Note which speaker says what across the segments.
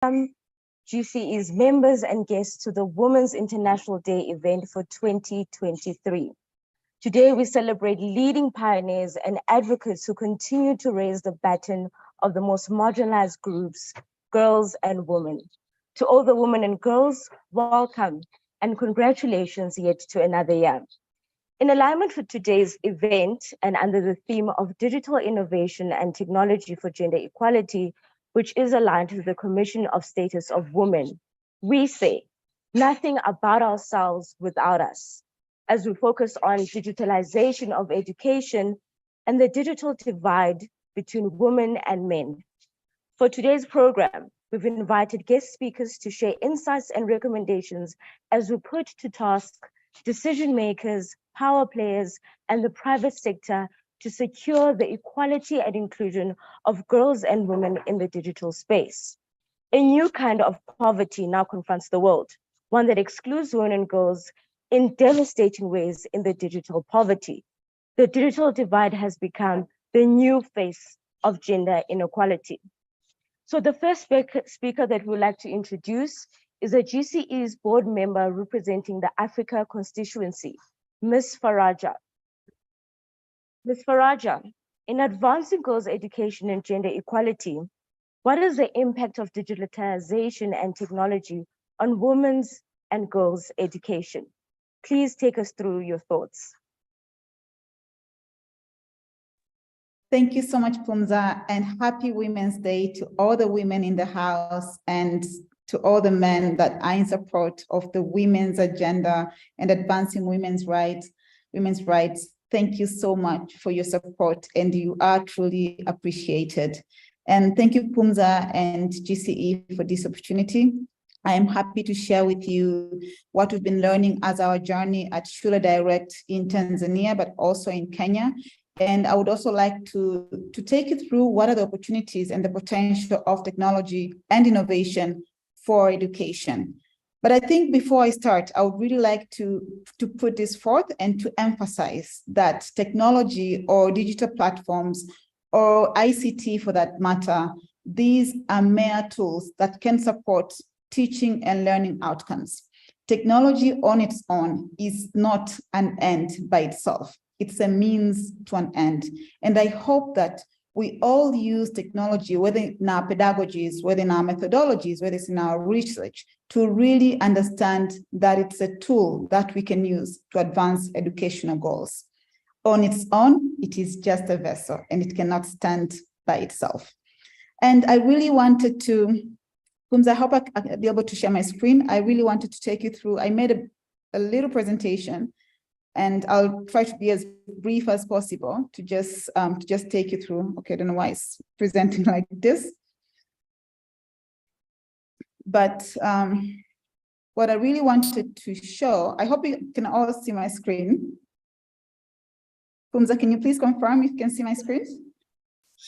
Speaker 1: GCE's members and guests to the Women's International Day event for 2023. Today, we celebrate leading pioneers and advocates who continue to raise the baton of the most marginalized groups, girls and women. To all the women and girls, welcome and congratulations yet to another year. In alignment with today's event and under the theme of digital innovation and technology for gender equality, which is aligned with the Commission of Status of Women, we say nothing about ourselves without us, as we focus on digitalization of education and the digital divide between women and men. For today's program, we've invited guest speakers to share insights and recommendations as we put to task decision makers, power players, and the private sector to secure the equality and inclusion of girls and women in the digital space. A new kind of poverty now confronts the world, one that excludes women and girls in devastating ways in the digital poverty. The digital divide has become the new face of gender inequality. So the first speaker that we would like to introduce is a GCE's board member representing the Africa constituency, Ms. Faraja. Ms. Faraja, in advancing girls' education and gender equality, what is the impact of digitalization and technology on women's and girls' education? Please take us through your thoughts.
Speaker 2: Thank you so much, Pumza, and happy Women's Day to all the women in the house and to all the men that are in support of the women's agenda and advancing women's rights. Thank you so much for your support, and you are truly appreciated. And thank you, Pumza and GCE, for this opportunity. I am happy to share with you what we've been learning as our journey at Shule Direct in Tanzania, but also in Kenya. And I would also like to take you through what are the opportunities and the potential of technology and innovation for education. But I think before I start, I would really like to put this forth and to emphasize that technology or digital platforms or ICT for that matter, these are mere tools that can support teaching and learning outcomes. Technology on its own is not an end by itself. It's a means to an end. And I hope that we all use technology, whether in our pedagogies, whether in our methodologies, whether it's in our research, to really understand that it's a tool that we can use to advance educational goals. On its own, it is just a vessel and it cannot stand by itself. And I really wanted to, Pumza, I hope I'll be able to share my screen. I really wanted to take you through, I made a little presentation, and I'll try to be as brief as possible to just take you through. Okay, I don't know why it's presenting like this. But what I really wanted to show, I hope you can all see my screen. Pumza, can you please confirm if you can see my screen?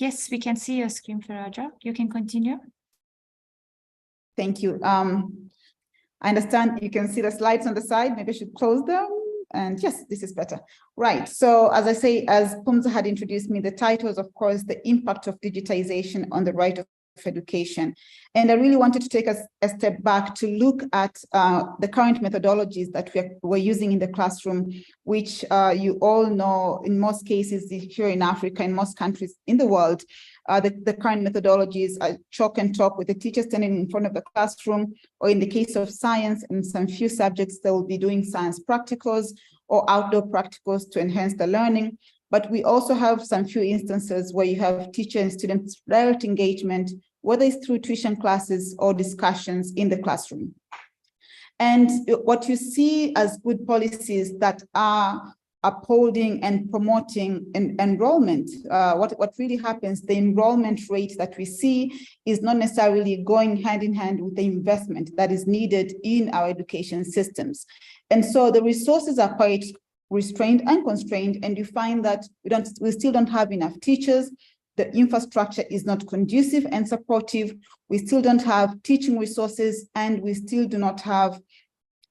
Speaker 3: Yes, we can see your screen, Faraja. You can continue.
Speaker 2: Thank you. I understand you can see the slides on the side. Maybe I should close them. And yes, this is better. Right. So as I say, as Pumza had introduced me, the title is, of course, the impact of digitization on the right of education. And I really wanted to take us a step back to look at the current methodologies that we're using in the classroom, which you all know, in most cases here in Africa, in most countries in the world, the current methodologies are chalk and talk, with the teacher standing in front of the classroom, or in the case of science, in some few subjects, they will be doing science practicals or outdoor practicals to enhance the learning. But we also have some few instances where you have teacher and students direct engagement, whether it's through tuition classes or discussions in the classroom. And what you see as good policies that are upholding and promoting enrollment, what really happens, the enrollment rate that we see is not necessarily going hand in hand with the investment that is needed in our education systems. And so the resources are quite restrained and constrained, and you find that we still don't have enough teachers. The infrastructure is not conducive and supportive. We still don't have teaching resources, and we still do not have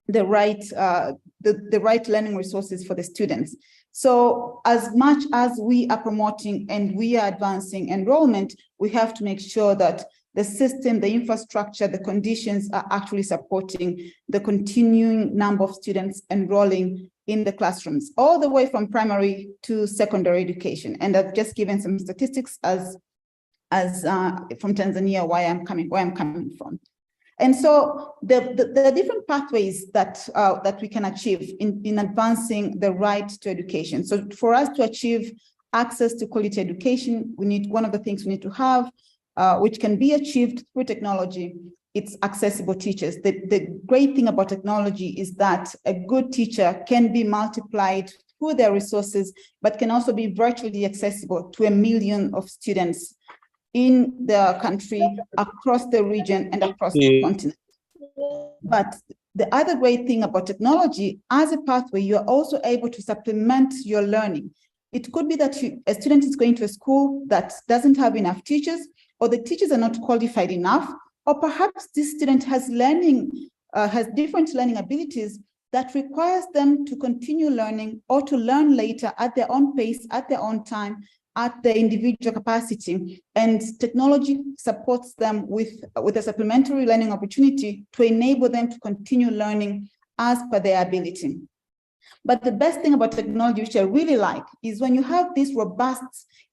Speaker 2: the right learning resources for the students. So as much as we are promoting and we are advancing enrollment, we have to make sure that the system, the infrastructure, the conditions are actually supporting the continuing number of students enrolling in the classrooms, all the way from primary to secondary education. And I've just given some statistics as from Tanzania, where I'm coming from. And so the different pathways that we can achieve in advancing the right to education. So for us to achieve access to quality education, one of the things we need to have, which can be achieved through technology, it's accessible teachers. The great thing about technology is that a good teacher can be multiplied through their resources, but can also be virtually accessible to 1 million of students in the country, across the region, and across the continent. But the other great thing about technology, as a pathway, you're also able to supplement your learning. It could be that a student is going to a school that doesn't have enough teachers, or the teachers are not qualified enough, or perhaps this student has different learning abilities that requires them to continue learning or to learn later at their own pace, at their own time, at their individual capacity. And technology supports them with a supplementary learning opportunity to enable them to continue learning as per their ability. But the best thing about technology, which I really like, is when you have these robust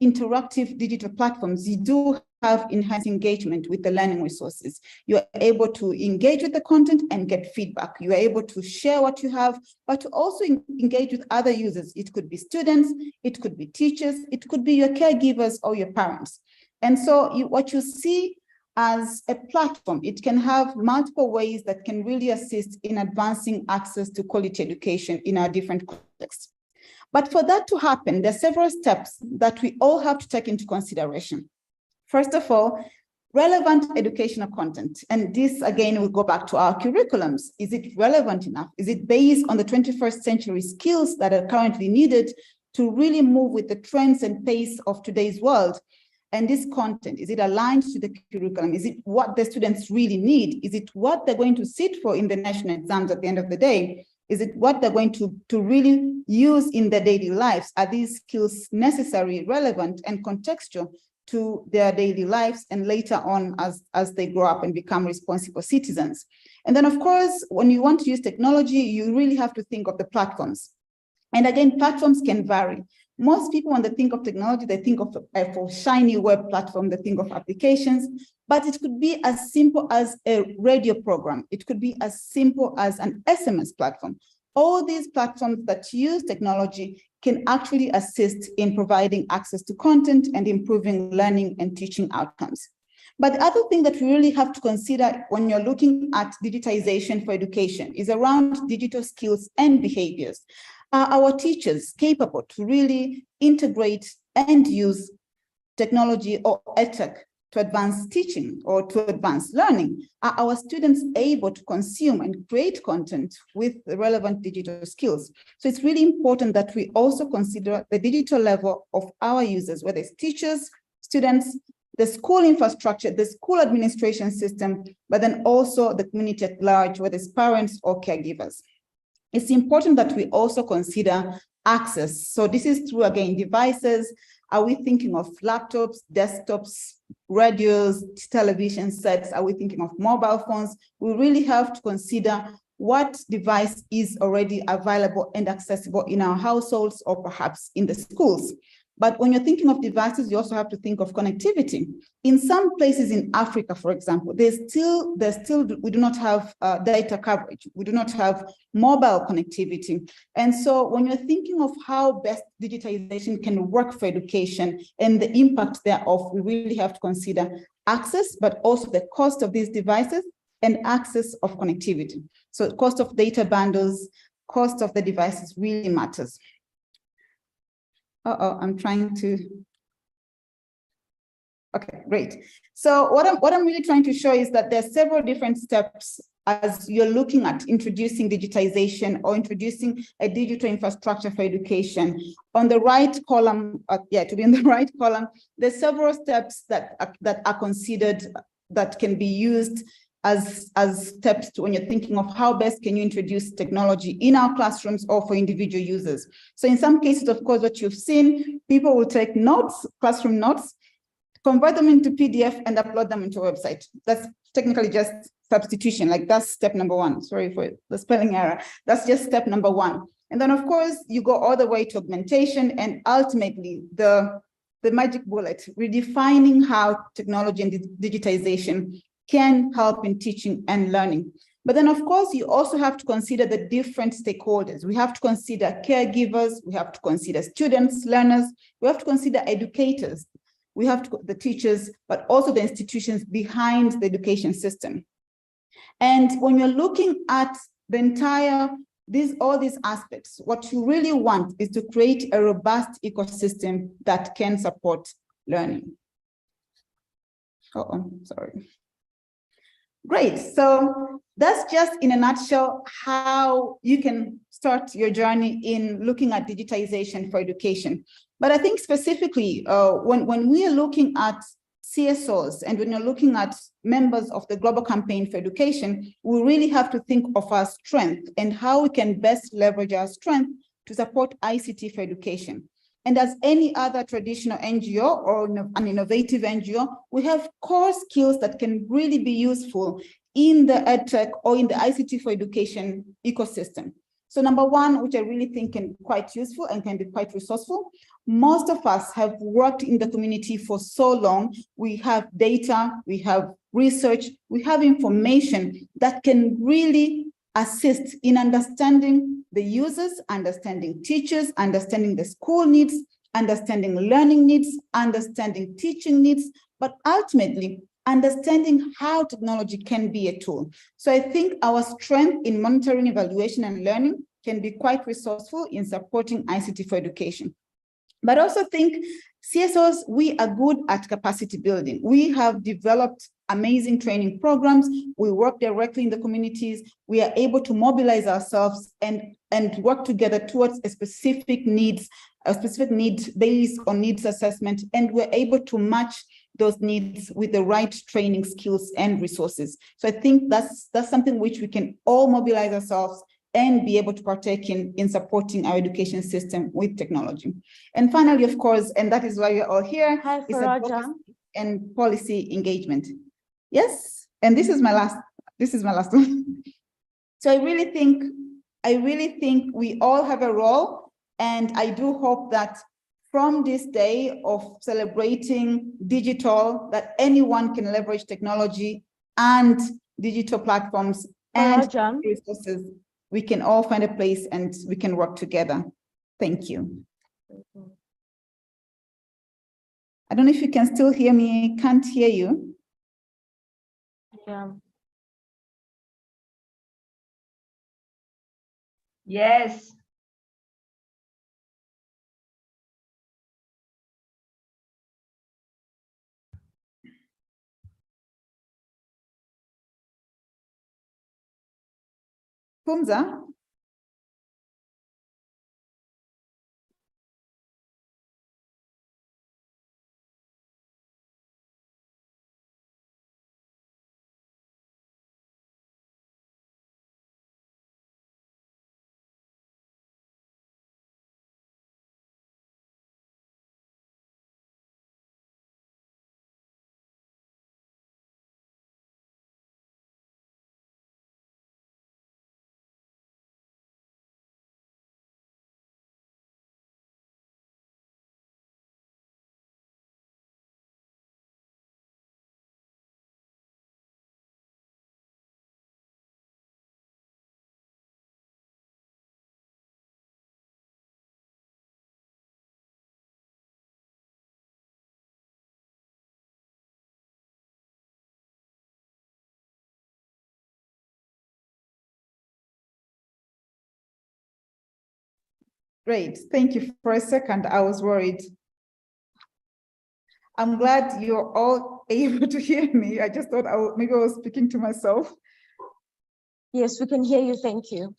Speaker 2: interactive digital platforms, you do have enhanced engagement with the learning resources. You're able to engage with the content and get feedback. You are able to share what you have, but to also engage with other users. It could be students, it could be teachers, it could be your caregivers or your parents. And so what you see as a platform, it can have multiple ways that can really assist in advancing access to quality education in our different contexts. But for that to happen, there are several steps that we all have to take into consideration. First of all, relevant educational content. And this, again, will go back to our curriculums. Is it relevant enough? Is it based on the 21st century skills that are currently needed to really move with the trends and pace of today's world? And this content, is it aligned to the curriculum? Is it what the students really need? Is it what they're going to sit for in the national exams at the end of the day? Is it what they're going to really use in their daily lives? Are these skills necessary, relevant, and contextual to their daily lives and later on as they grow up and become responsible citizens? And then, of course, when you want to use technology, you really have to think of the platforms. And again, platforms can vary. Most people, when they think of technology, they think of a shiny web platform, they think of applications, but it could be as simple as a radio program. It could be as simple as an SMS platform. All these platforms that use technology can actually assist in providing access to content and improving learning and teaching outcomes. But the other thing that we really have to consider when you're looking at digitization for education is around digital skills and behaviors. Are our teachers capable to really integrate and use technology or EdTech to advance teaching or to advance learning? Are our students able to consume and create content with relevant digital skills? So it's really important that we also consider the digital level of our users, whether it's teachers, students, the school infrastructure, the school administration system, but then also the community at large, whether it's parents or caregivers. It's important that we also consider access. So this is through, again, devices. Are we thinking of laptops, desktops, radios, television sets? Are we thinking of mobile phones? We really have to consider what device is already available and accessible in our households or perhaps in the schools. But when you're thinking of devices, you also have to think of connectivity. In some places in Africa, for example, we do not have data coverage. We do not have mobile connectivity. And so when you're thinking of how best digitization can work for education and the impact thereof, we really have to consider access, but also the cost of these devices and access of connectivity. So cost of data bundles, cost of the devices really matters. I'm trying to. Okay, great. So what I'm really trying to show is that there are several different steps as you're looking at introducing digitization or introducing a digital infrastructure for education. On the right column, to be in the right column, there's several steps that are considered that can be used as steps to when you're thinking of how best can you introduce technology in our classrooms or for individual users. So in some cases, of course, what you've seen, people will take notes, classroom notes, convert them into PDF and upload them into a website. That's technically just substitution, like that's step number one. Sorry for the spelling error. That's just step number one. And then of course you go all the way to augmentation and ultimately the magic bullet, redefining how technology and digitization can help in teaching and learning. But then of course you also have to consider the different stakeholders. We have to consider caregivers, we have to consider students, learners, we have to consider educators, we have to, the teachers, but also the institutions behind the education system. And when you're looking at the entire, all these aspects, what you really want is to create a robust ecosystem that can support learning. Oh, sorry. Great, so that's just in a nutshell how you can start your journey in looking at digitization for education. But I think specifically when we are looking at CSOs and when you're looking at members of the Global Campaign for Education, we really have to think of our strength and how we can best leverage our strength to support ICT for education. And as any other traditional NGO or an innovative NGO, we have core skills that can really be useful in the EdTech or in the ICT for education ecosystem. So number one, which I really think can be quite useful and can be quite resourceful, most of us have worked in the community for so long. We have data, we have research, we have information that can really assist in understanding the users, understanding teachers, understanding the school needs, understanding learning needs, understanding teaching needs, but ultimately understanding how technology can be a tool. So I think our strength in monitoring, evaluation, and learning can be quite resourceful in supporting ICT for education. But also think CSOs, we are good at capacity building. We have developed amazing training programs. We work directly in the communities. We are able to mobilize ourselves and work together towards a specific need based on needs assessment. And we're able to match those needs with the right training skills and resources. So I think that's something which we can all mobilize ourselves and be able to partake in supporting our education system with technology. And finally, of course, and that is why we're all here, is advocacy and policy engagement. Yes, and this is my last one. So I really think we all have a role, and I do hope that from this day of celebrating digital, that anyone can leverage technology and digital platforms and resources. We can all find a place and we can work together. Thank you. I don't know if you can still hear me. I can't hear you.
Speaker 1: Yeah.
Speaker 4: Yes.
Speaker 2: Pumza? Great, thank you. For a second, I was worried. I'm glad you're all able to hear me. I just thought maybe I was speaking to myself.
Speaker 1: Yes, we can hear you. Thank you.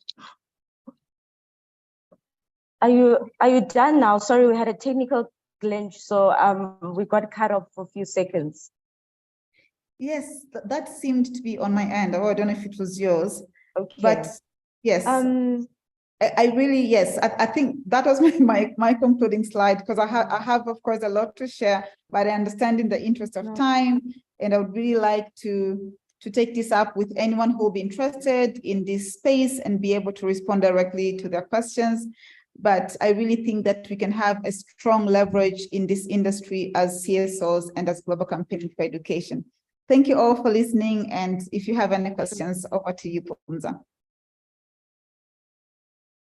Speaker 1: Are you done now? Sorry, we had a technical glitch, so we got cut off for a few seconds.
Speaker 2: Yes, that seemed to be on my end. Oh, I don't know if it was yours.
Speaker 1: Okay.
Speaker 2: But yes. I really, yes, I think that was my concluding slide, because I have, of course, a lot to share, but I understand in the interest of time, and I would really like to take this up with anyone who will be interested in this space and be able to respond directly to their questions. But I really think that we can have a strong leverage in this industry as CSOs and as Global Campaign for Education. Thank you all for listening. And if you have any questions, over to you, Pumza.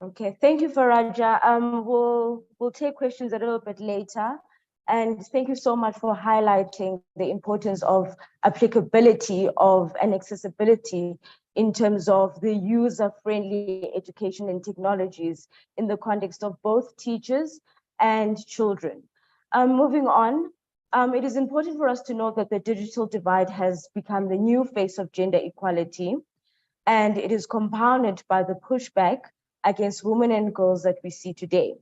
Speaker 1: Okay, thank you, Faraja. We'll take questions a little bit later. And thank you so much for highlighting the importance of applicability of and accessibility in terms of the user-friendly education and technologies in the context of both teachers and children. Moving on, it is important for us to note that the digital divide has become the new face of gender equality, and it is compounded by the pushback against women and girls that we see today.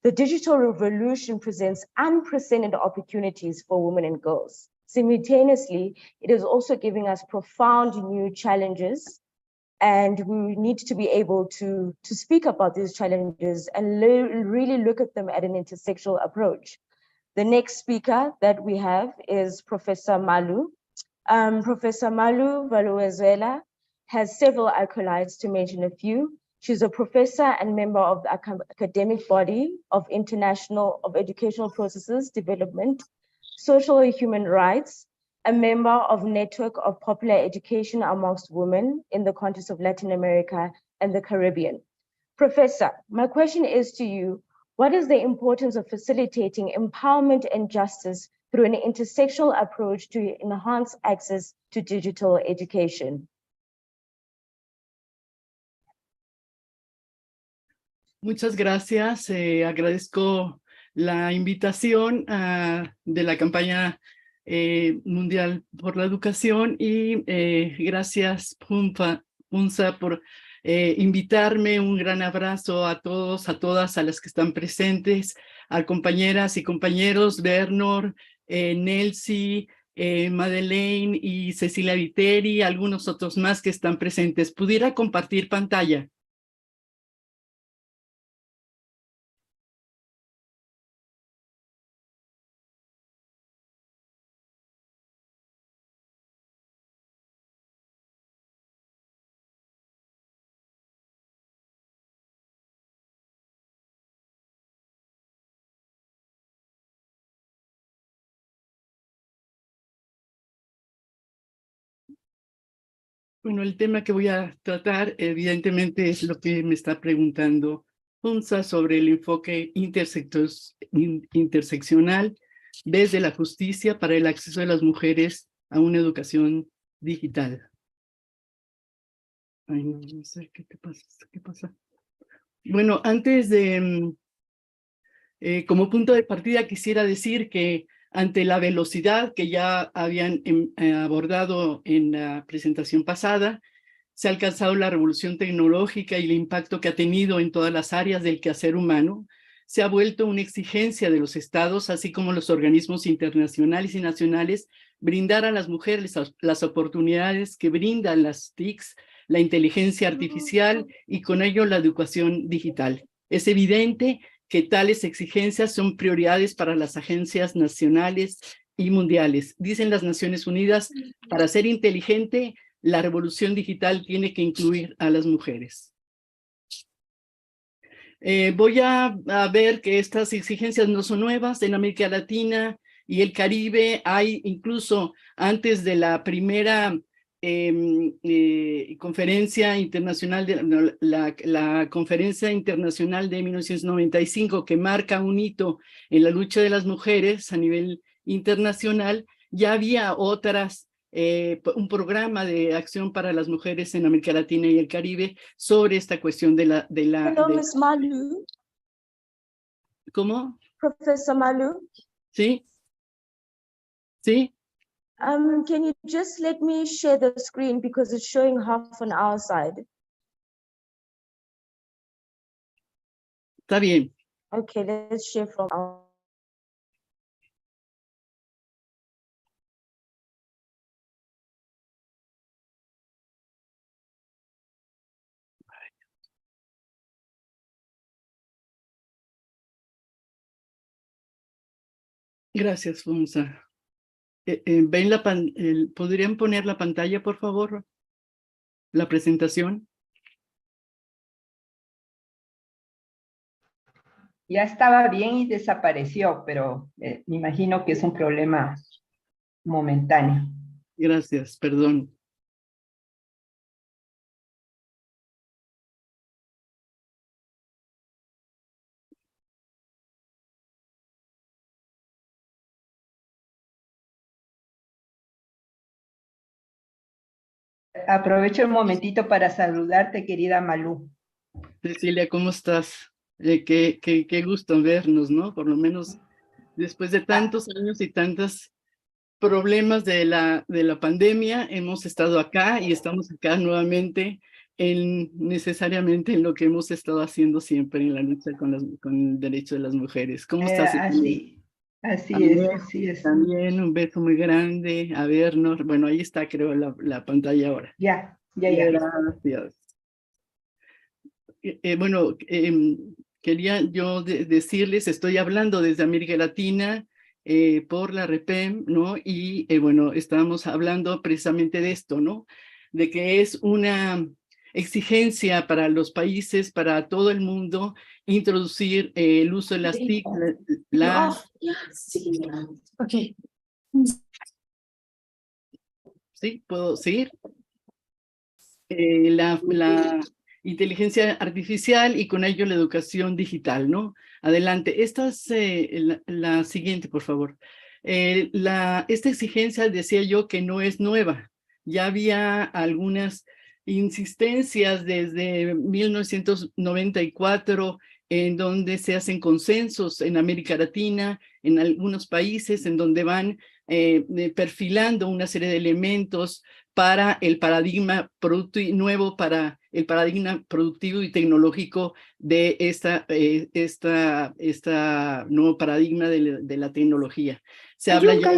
Speaker 1: The digital revolution presents unprecedented opportunities for women and girls. Simultaneously, it is also giving us profound new challenges, and we need to be able to speak about these challenges and really look at them at an intersectional approach. The next speaker that we have is Professor Malu. Professor Malu Valuezuela has several accolades, to mention a few. She's a professor and member of the academic body of Educational Processes Development, Social and Human Rights, a member of Network of Popular Education amongst Women in the context of Latin America and the Caribbean. Professor, my question is to you, what is the importance of facilitating empowerment and justice through an intersectional approach to enhance access to digital education?
Speaker 4: Muchas gracias. Agradezco la invitación de la campaña mundial por la educación y gracias, Punza, por invitarme. Un gran abrazo a todos, a todas, a las que están presentes, a compañeras y compañeros, Bernor, Nelsi, Madeleine y Cecilia Viteri, algunos otros más que están presentes. ¿Pudiera compartir pantalla? Bueno, el tema que voy a tratar, evidentemente, es lo que me está preguntando Punza sobre el enfoque interseccional desde la justicia para el acceso de las mujeres a una educación digital. Ay, no sé qué pasa, qué pasa. Bueno, antes de, como punto de partida, quisiera decir que ante la velocidad que ya habían abordado en la presentación pasada, se ha alcanzado la revolución tecnológica y el impacto que ha tenido en todas las áreas del quehacer humano. Se ha vuelto una exigencia de los estados, así como los organismos internacionales y nacionales, brindar a las mujeres las oportunidades que brindan las TICs, la inteligencia artificial y con ello la educación digital. Es evidente que tales exigencias son prioridades para las agencias nacionales y mundiales. Dicen las Naciones Unidas, para ser inteligente, la revolución digital tiene que incluir a las mujeres. Voy a ver que estas exigencias no son nuevas. En América Latina y el Caribe hay incluso antes de la primera conferencia internacional, la conferencia internacional de 1995, que marca un hito en la lucha de las mujeres a nivel internacional, ya había un programa de acción para las mujeres en América Latina y el Caribe sobre esta cuestión de la...
Speaker 1: Hello, Ms. Malu.
Speaker 4: ¿Cómo?
Speaker 1: Professor Malu.
Speaker 4: ¿Sí? ¿Sí?
Speaker 1: Can you just let me share the screen because it's showing half on our side?
Speaker 4: Está bien.
Speaker 1: Okay, let's share from our
Speaker 4: Gracias, Fonsa. ¿Ven ¿podrían poner la pantalla, por favor? La presentación.
Speaker 5: Ya estaba bien y desapareció, pero me imagino que es un problema momentáneo.
Speaker 4: Gracias, perdón.
Speaker 5: Aprovecho el momentito para saludarte, querida Malú.
Speaker 4: Cecilia, ¿cómo estás? Qué gusto vernos, ¿no? Por lo menos después de tantos años y tantos problemas de la pandemia, hemos estado acá y estamos acá nuevamente necesariamente en lo que hemos estado haciendo siempre en la lucha con el derecho de las mujeres. ¿Cómo estás, Cecilia?
Speaker 5: Así es,
Speaker 4: También,
Speaker 5: así es.
Speaker 4: también un beso muy grande a vernos. Bueno, ahí está, creo, la pantalla ahora.
Speaker 5: Ya.
Speaker 4: Gracias. Bueno, quería yo decirles, estoy hablando desde América Latina por la REPEM, ¿no? Y bueno, estábamos hablando precisamente de esto, ¿no? De que es una exigencia para los países, para todo el mundo, introducir el uso de las TIC,
Speaker 3: Okay.
Speaker 4: ¿sí? ¿Puedo seguir? La inteligencia artificial y con ello la educación digital, ¿no? Adelante. Esta es la siguiente, por favor. Esta exigencia, decía yo, que no es nueva. Ya había algunas insistencias desde 1994 en donde se hacen consensos en América Latina, en algunos países, en donde van perfilando una serie de elementos para el paradigma nuevo, para el paradigma productivo y tecnológico de esta nuevo paradigma de la tecnología. Se habla ya.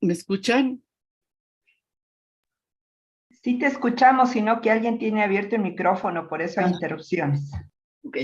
Speaker 4: ¿Me escuchan?
Speaker 5: Sí te escuchamos, sino que alguien tiene abierto el micrófono, por eso hay interrupciones.
Speaker 4: Ok.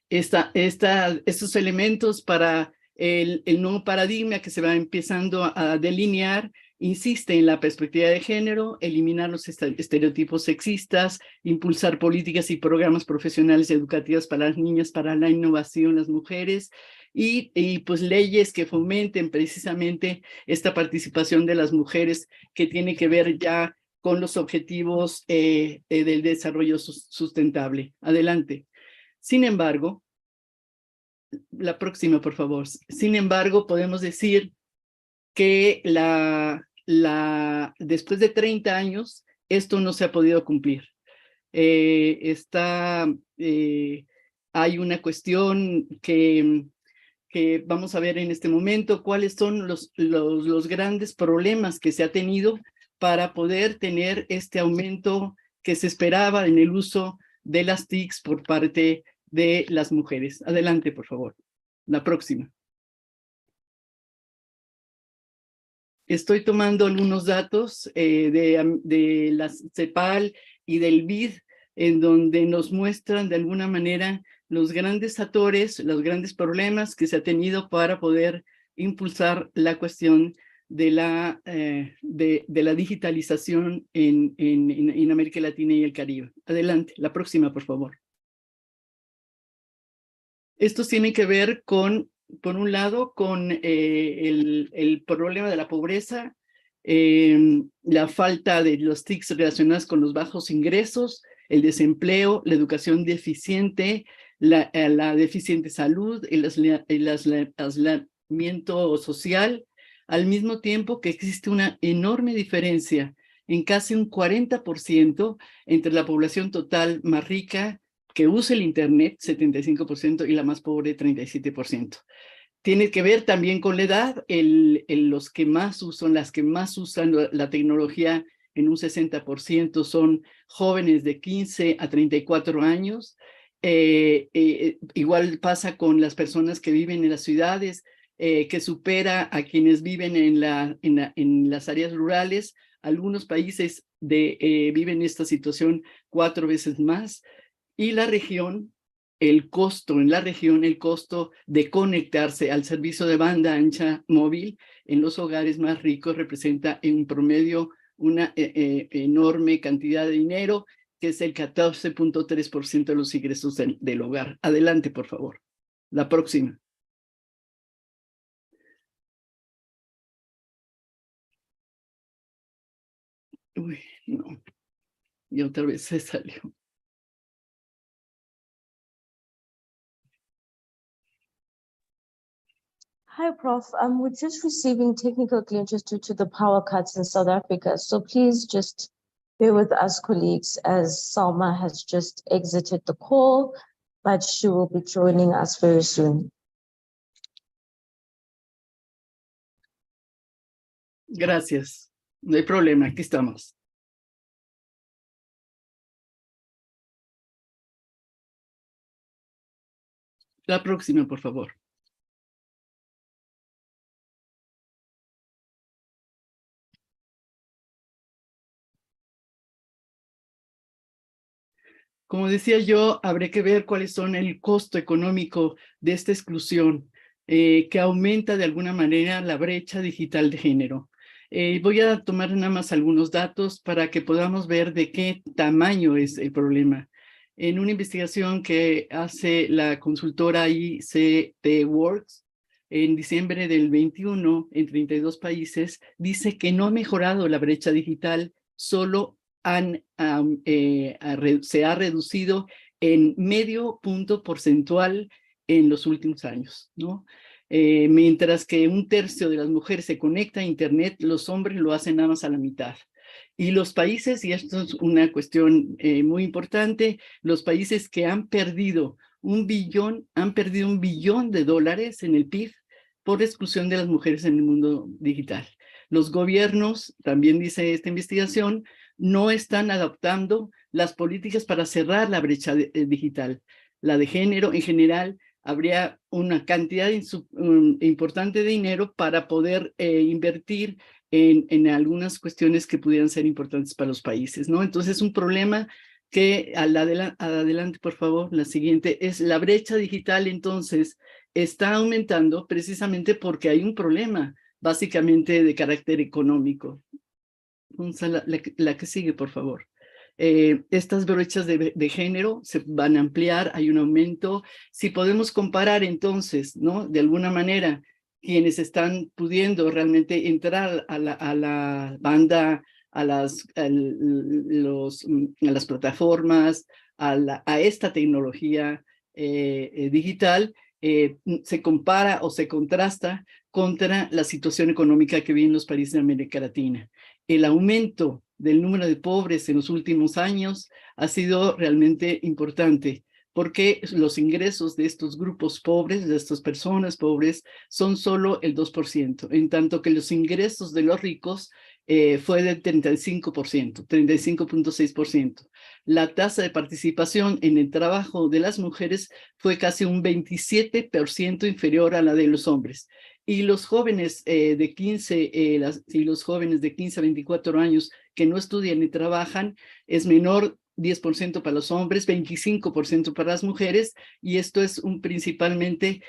Speaker 4: Estos elementos para el nuevo paradigma que se va empezando a delinear insiste en la perspectiva de género, eliminar los estereotipos sexistas, impulsar políticas y programas profesionales y educativas para las niñas, para la innovación, las mujeres, y pues leyes que fomenten precisamente esta participación de las mujeres que tiene que ver ya con los objetivos del desarrollo sustentable. Adelante. Sin embargo, la próxima, por favor. Sin embargo, podemos decir que después de 30 años, esto no se ha podido cumplir. Hay una cuestión que vamos a ver en este momento, cuáles son los grandes problemas que se ha tenido para poder tener este aumento que se esperaba en el uso de las TICs por parte de las mujeres. Adelante, por favor. La próxima. Estoy tomando algunos datos de la CEPAL y del BID, en donde nos muestran de alguna manera los grandes actores, los grandes problemas que se ha tenido para poder impulsar la cuestión de la digitalización en América Latina y el Caribe. Adelante, la próxima, por favor. Estos tienen que ver con, por un lado, con el problema de la pobreza, la falta de los TICs relacionados con los bajos ingresos, el desempleo, la educación deficiente, la deficiente salud, el aislamiento social, al mismo tiempo que existe una enorme diferencia en casi un 40% entre la población total más rica que usa el Internet, 75%, y la más pobre, 37%. Tiene que ver también con la edad, los que más usan, las que más usan la tecnología en un 60% son jóvenes de 15 a 34 años. Igual pasa con las personas que viven en las ciudades, que supera a quienes viven en las áreas rurales. Algunos países viven esta situación 4 veces más. Y la región el costo en la región, el costo de conectarse al servicio de banda ancha móvil en los hogares más ricos representa en promedio una enorme cantidad de dinero, que es el 14.3% de los ingresos del hogar. Adelante, por favor. La próxima. Uy, no. Y otra vez se salió.
Speaker 1: Hi, Prof. We're just receiving technical glitches due to the power cuts in South Africa. So please just bear with us, colleagues, as Salma has just exited the call, but she will be joining us very soon.
Speaker 4: Gracias. No hay problema, aquí estamos. La próxima, por favor. Como decía yo, habrá que ver cuáles son el costo económico de esta exclusión que aumenta de alguna manera la brecha digital de género. Voy a tomar nada más algunos datos para que podamos ver de qué tamaño es el problema. En una investigación que hace la consultora ICT Works, en diciembre del 21, en 32 países, dice que no ha mejorado la brecha digital, solo se ha reducido en medio punto porcentual en los últimos años, ¿no? Mientras que 1/3 de las mujeres se conecta a Internet, los hombres lo hacen nada más a la mitad. Y los países, y esto es una cuestión muy importante, los países que han perdido $1 billón en el PIB por exclusión de las mujeres en el mundo digital. Los gobiernos, también dice esta investigación, no están adaptando las políticas para cerrar la brecha digital. La de género en general, habría una cantidad importante de dinero para poder invertir en algunas cuestiones que pudieran ser importantes para los países, ¿no? Entonces, un problema que, adelante, por favor, la siguiente, es la brecha digital, entonces, está aumentando precisamente porque hay un problema, básicamente de carácter económico. La que sigue, por favor. Estas brechas de género se van a ampliar, hay un aumento. Si podemos comparar entonces, ¿no? De alguna manera, quienes están pudiendo realmente entrar a la banda, a las plataformas, a esta tecnología digital, se compara o se contrasta contra la situación económica que viven los países de América Latina. El aumento del número de pobres en los últimos años ha sido realmente importante, porque los ingresos de estos grupos pobres, de estas personas pobres, son solo el 2%, en tanto que los ingresos de los ricos fue del 35%, 35.6%. La tasa de participación en el trabajo de las mujeres fue casi un 27% inferior a la de los hombres. Y los jóvenes de 15 a 24 años que no estudian ni trabajan es menor 10% para los hombres, 25% para las mujeres, y esto es principalmente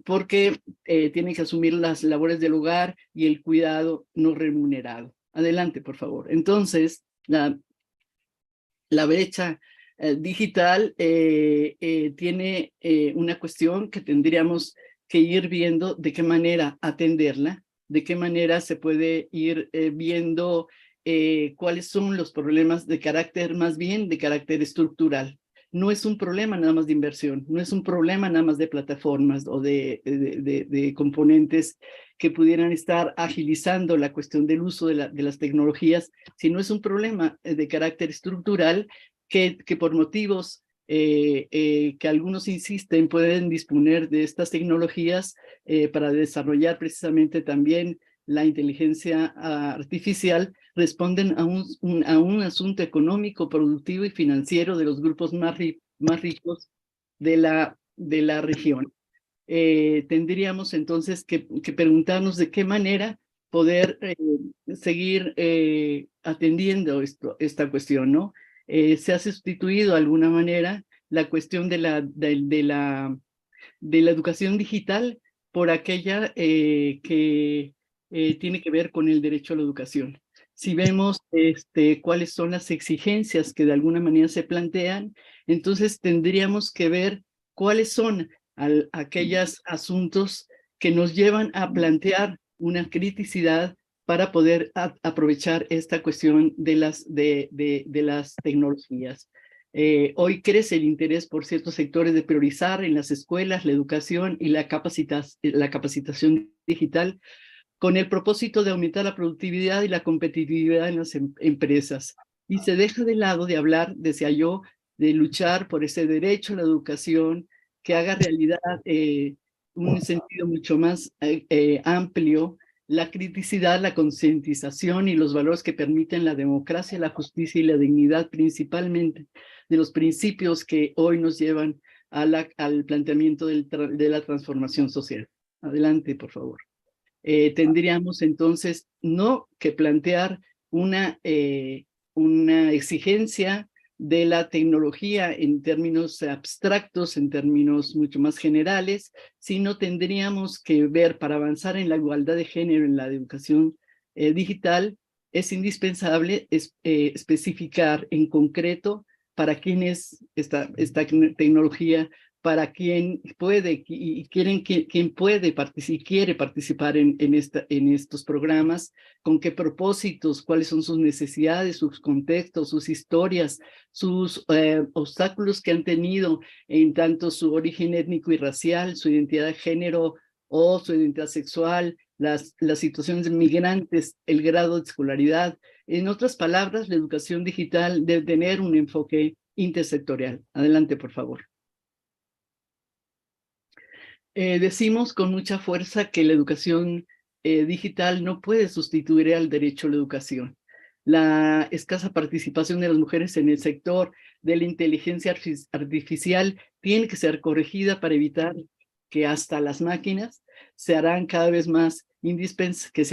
Speaker 4: porque tienen que asumir las labores del hogar y el cuidado no remunerado. Adelante, por favor. Entonces, la brecha digital tiene una cuestión que tendríamos que ir viendo de qué manera atenderla, de qué manera se puede ir viendo cuáles son los problemas de carácter, más bien de carácter estructural. No es un problema nada más de inversión, no es un problema nada más de plataformas o de componentes que pudieran estar agilizando la cuestión del uso de las tecnologías, sino es un problema de carácter estructural que por motivos que algunos insisten pueden disponer de estas tecnologías para desarrollar precisamente también la inteligencia artificial, responden a un asunto económico, productivo y financiero de los grupos más ricos de la región. Tendríamos entonces que preguntarnos de qué manera poder seguir atendiendo esta cuestión, ¿no? Se ha sustituido de alguna manera la cuestión de la educación digital por aquella que tiene que ver con el derecho a la educación. Si vemos cuáles son las exigencias que de alguna manera se plantean, entonces tendríamos que ver cuáles son aquellos asuntos que nos llevan a plantear una criticidad para poder aprovechar esta cuestión de las tecnologías. Hoy crece el interés por ciertos sectores de priorizar en las escuelas la educación y la capacitación digital con el propósito de aumentar la productividad y la competitividad en las empresas. Y se deja de lado de hablar, decía yo, de luchar por ese derecho a la educación que haga realidad un sentido mucho más amplio, la criticidad, la concientización y los valores que permiten la democracia, la justicia y la dignidad, principalmente de los principios que hoy nos llevan al planteamiento de la transformación social. Adelante, por favor. Tendríamos entonces no que plantear una exigencia de la tecnología en términos abstractos, en términos mucho más generales, sino tendríamos que ver para avanzar en la igualdad de género en la educación digital, es indispensable especificar en concreto para quién es esta tecnología, para quien puede y quien puede y quiere participar en estos programas, con qué propósitos, cuáles son sus necesidades, sus contextos, sus historias, sus obstáculos que han tenido en tanto su origen étnico y racial, su identidad de género o su identidad sexual, las situaciones de migrantes, el grado de escolaridad. En otras palabras, la educación digital debe tener un enfoque intersectorial. Adelante, por favor. Decimos con mucha fuerza que la educación digital no puede sustituir al derecho a la educación. La escasa participación de las mujeres en el sector de la inteligencia artificial tiene que ser corregida para evitar que hasta las máquinas se harán cada vez más indispensables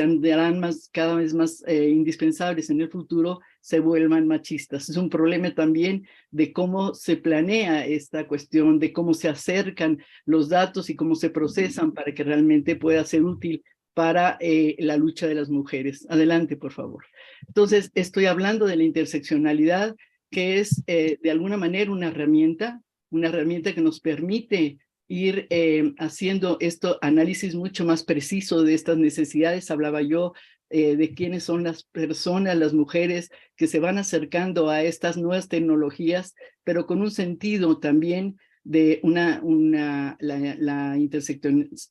Speaker 4: en el futuro, se vuelvan machistas. Es un problema también de cómo se planea esta cuestión, de cómo se acercan los datos y cómo se procesan para que realmente pueda ser útil para la lucha de las mujeres. Adelante, por favor. Entonces, estoy hablando de la interseccionalidad, que es de alguna manera una herramienta que nos permite ir haciendo análisis mucho más preciso de estas necesidades. Hablaba yo de quiénes son las personas, las mujeres que se van acercando a estas nuevas tecnologías, pero con un sentido también de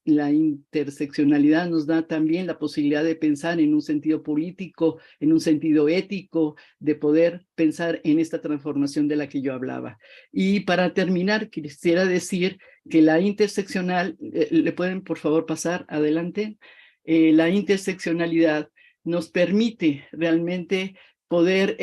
Speaker 4: la interseccionalidad nos da también la posibilidad de pensar en un sentido político, en un sentido ético, de poder pensar en esta transformación de la que yo hablaba. Y para terminar, quisiera decir que la interseccional, ¿le pueden por favor pasar adelante? La interseccionalidad nos permite realmente poder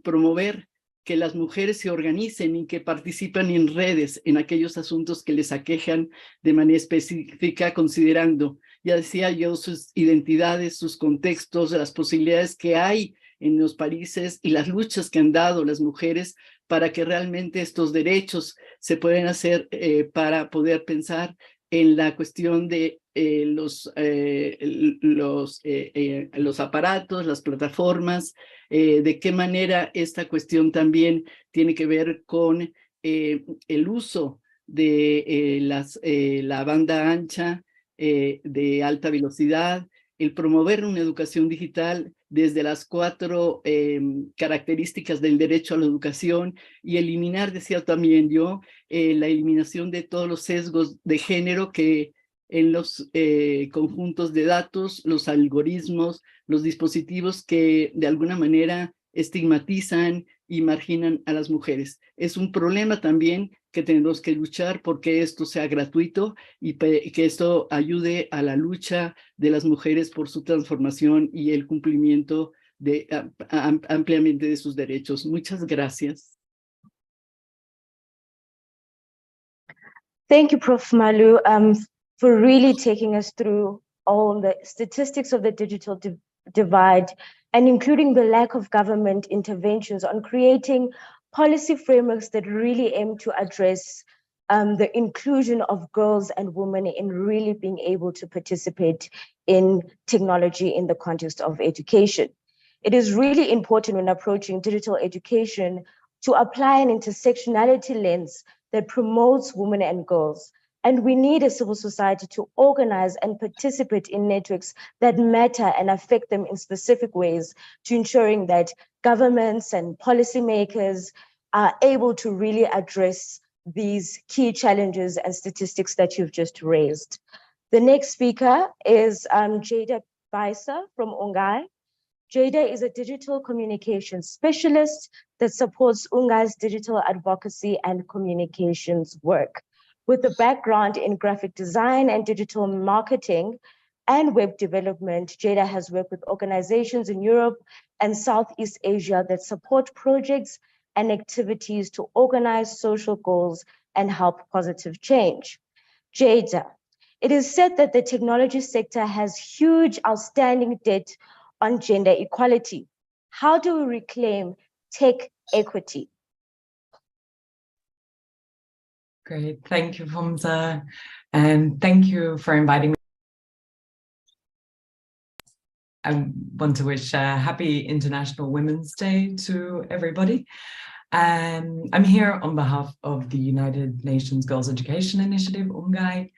Speaker 4: promover que las mujeres se organicen y que participen en redes en aquellos asuntos que les aquejan de manera específica, considerando, ya decía yo, sus identidades, sus contextos, las posibilidades que hay en los países y las luchas que han dado las mujeres para que realmente estos derechos se puedan hacer para poder pensar en la cuestión de los aparatos, las plataformas, de qué manera esta cuestión también tiene que ver con el uso de la banda ancha de alta velocidad, el promover una educación digital desde las 4 características del derecho a la educación y eliminar, decía también yo, la eliminación de todos los sesgos de género que en los conjuntos de datos, los algoritmos, los dispositivos que de alguna manera estigmatizan y marginan a las mujeres. Es un problema también que tenemos que luchar porque esto sea gratuito y que esto ayude a la lucha de las mujeres por su transformación y el cumplimiento ampliamente de sus derechos. Muchas gracias.
Speaker 1: Thank you, Prof. Malu, for really taking us through all the statistics of the digital divide and including the lack of government interventions on creating policy frameworks that really aim to address the inclusion of girls and women in really being able to participate in technology in the context of education. It is really important when approaching digital education to apply an intersectionality lens that promotes women and girls. And we need a civil society to organize and participate in networks that matter and affect them in specific ways, to ensuring that governments and policymakers are able to really address these key challenges and statistics that you've just raised. The next speaker is Jada Baisa from Ungai. Jada is a digital communications specialist that supports Ungai's digital advocacy and communications work. With a background in graphic design and digital marketing and web development, Jada has worked with organizations in Europe and Southeast Asia that support projects and activities to organize social goals and help positive change. Jada, it is said that the technology sector has huge outstanding debt on gender equality. How do we reclaim tech equity?
Speaker 6: Great, thank you, Fumza, and thank you for inviting me. I want to wish a happy International Women's Day to everybody. I'm here on behalf of the United Nations Girls Education Initiative, UNGAI,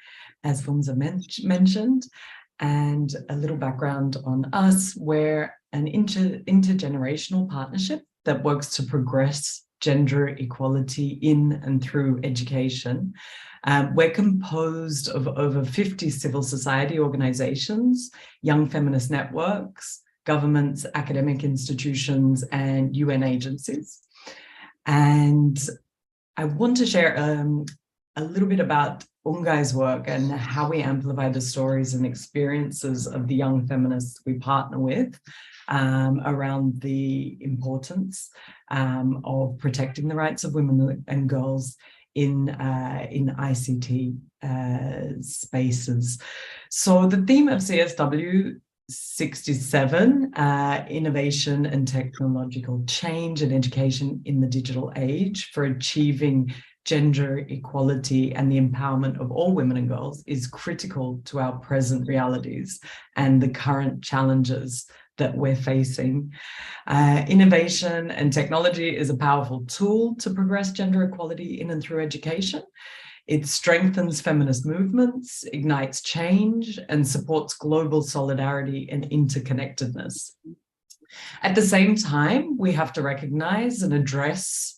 Speaker 6: as Fumza mentioned, and a little background on us. We're an intergenerational partnership that works to progress gender equality in and through education. We're composed of over 50 civil society organizations, young feminist networks, governments, academic institutions, and UN agencies. And I want to share a little bit about UNGAI's work and how we amplify the stories and experiences of the young feminists we partner with around the importance of protecting the rights of women and girls in ICT spaces. So the theme of CSW 67, innovation and technological change and education in the digital age for achieving gender equality and the empowerment of all women and girls, is critical to our present realities and the current challenges that we're facing. Innovation and technology is a powerful tool to progress gender equality in and through education. It strengthens feminist movements, ignites change, and supports global solidarity and interconnectedness. At the same time, we have to recognize and address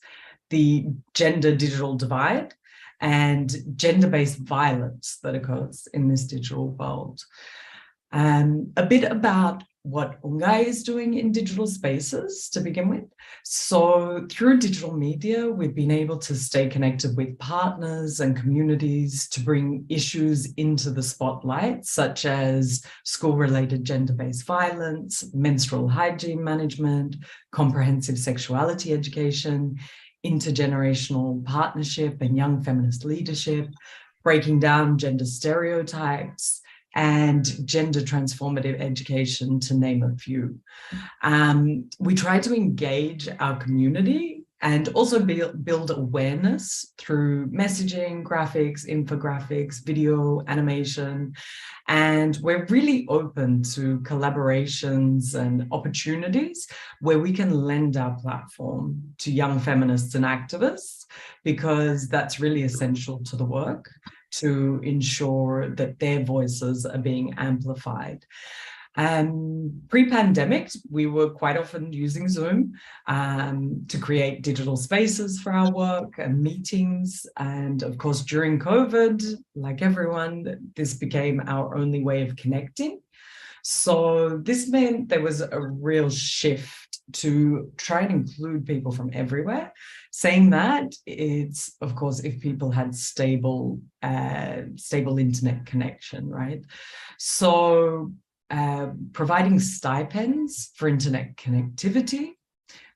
Speaker 6: the gender digital divide and gender-based violence that occurs in this digital world. A bit about what UNGAI is doing in digital spaces to begin with. So through digital media, we've been able to stay connected with partners and communities to bring issues into the spotlight, such as school-related gender-based violence, menstrual hygiene management, comprehensive sexuality education, intergenerational partnership and young feminist leadership, breaking down gender stereotypes, and gender transformative education, to name a few. We try to engage our community and also build awareness through messaging, graphics, infographics, video, animation. And we're really open to collaborations and opportunities where we can lend our platform to young feminists and activists, because that's really essential to the work, to ensure that their voices are being amplified. Pre-pandemic, we were quite often using Zoom to create digital spaces for our work and meetings. And of course, during COVID, like everyone, this became our only way of connecting. So this meant there was a real shift to try and include people from everywhere. Saying that, it's, of course, if people had stable internet connection, right? So providing stipends for internet connectivity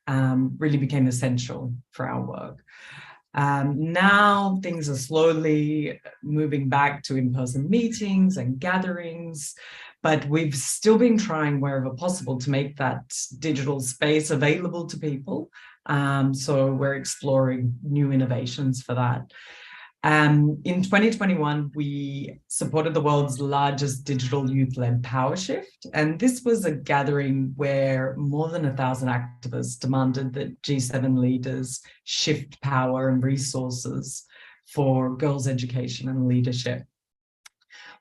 Speaker 6: really became essential for our work. Now things are slowly moving back to in-person meetings and gatherings, But we've still been trying wherever possible to make that digital space available to people. So we're exploring new innovations for that. In 2021, we supported the world's largest digital youth-led power shift. And this was a gathering where more than 1,000 activists demanded that G7 leaders shift power and resources for girls' education and leadership.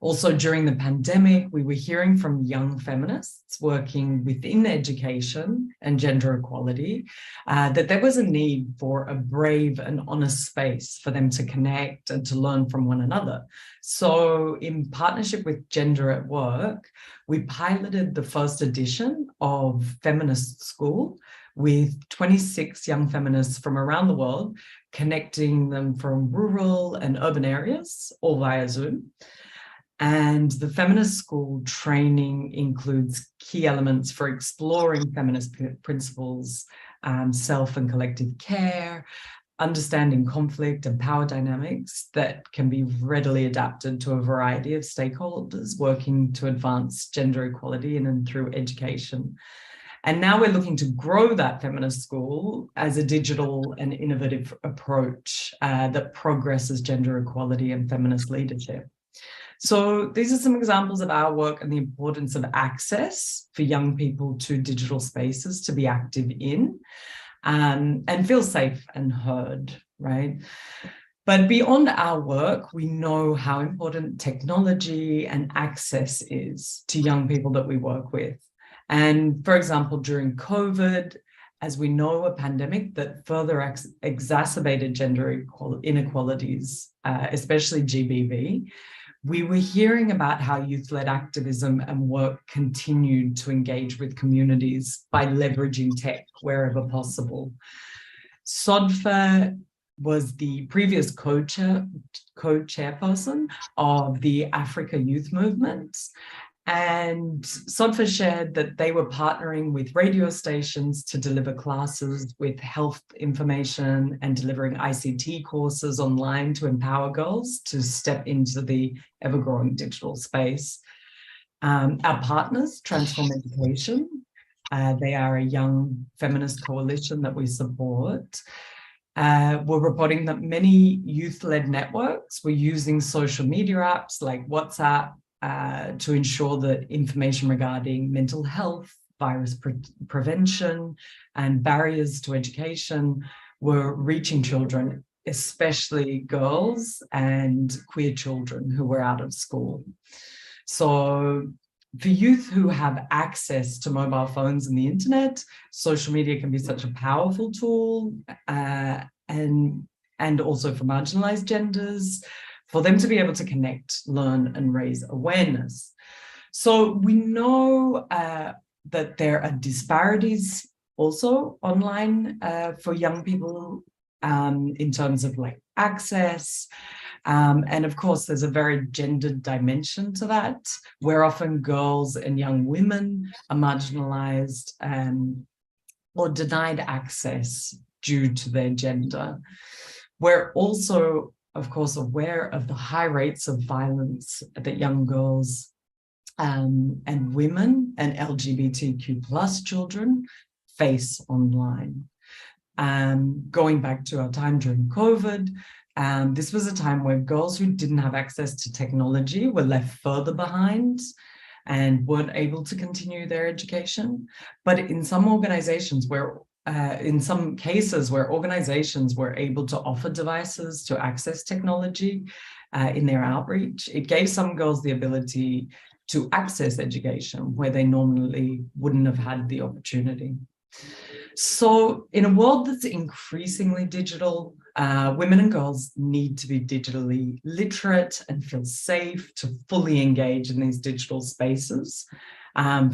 Speaker 6: Also, during the pandemic, we were hearing from young feminists working within education and gender equality that there was a need for a brave and honest space for them to connect and to learn from one another. So in partnership with Gender at Work, we piloted the first edition of Feminist School with 26 young feminists from around the world, connecting them from rural and urban areas, all via Zoom. And the Feminist School training includes key elements for exploring feminist principles, self and collective care, understanding conflict and power dynamics that can be readily adapted to a variety of stakeholders working to advance gender equality in and through education. And now we're looking to grow that Feminist School as a digital and innovative approach that progresses gender equality and feminist leadership. So these are some examples of our work and the importance of access for young people to digital spaces to be active in and feel safe and heard, right? But beyond our work, we know how important technology and access is to young people that we work with. And for example, during COVID, as we know, a pandemic that further exacerbated gender inequalities, especially GBV, we were hearing about how youth-led activism and work continued to engage with communities by leveraging tech wherever possible. Sodfa was the previous co-chairperson of the Africa Youth Movement. And Sodfa shared that they were partnering with radio stations to deliver classes with health information and delivering ICT courses online to empower girls to step into the ever-growing digital space. Our partners, Transform Education, they are a young feminist coalition that we support, were reporting that many youth-led networks were using social media apps like WhatsApp, to ensure that information regarding mental health, virus prevention, and barriers to education were reaching children, especially girls and queer children who were out of school. So for youth who have access to mobile phones and the internet, social media can be such a powerful tool, and also for marginalized genders, for them to be able to connect, learn, and raise awareness. So we know that there are disparities also online for young people in terms of like access. And of course, there's a very gendered dimension to that, where often girls and young women are marginalized or denied access due to their gender. We're also, of course, aware of the high rates of violence that young girls and women and LGBTQ+ children face online. Going back to our time during COVID, this was a time where girls who didn't have access to technology were left further behind and weren't able to continue their education. But in some organizations in some cases where organizations were able to offer devices to access technology in their outreach, it gave some girls the ability to access education where they normally wouldn't have had the opportunity. So in a world that's increasingly digital, women and girls need to be digitally literate and feel safe to fully engage in these digital spaces.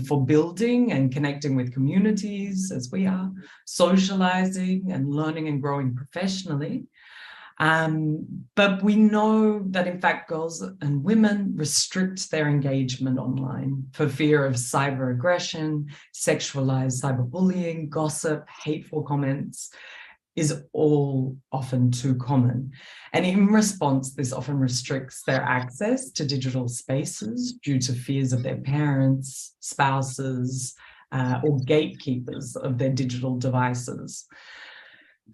Speaker 6: For building and connecting with communities as we are, socializing and learning and growing professionally. But we know that in fact, girls and women restrict their engagement online for fear of cyber aggression, sexualized cyberbullying, gossip, hateful comments. is all often too common. And in response, this often restricts their access to digital spaces due to fears of their parents, spouses, or gatekeepers of their digital devices.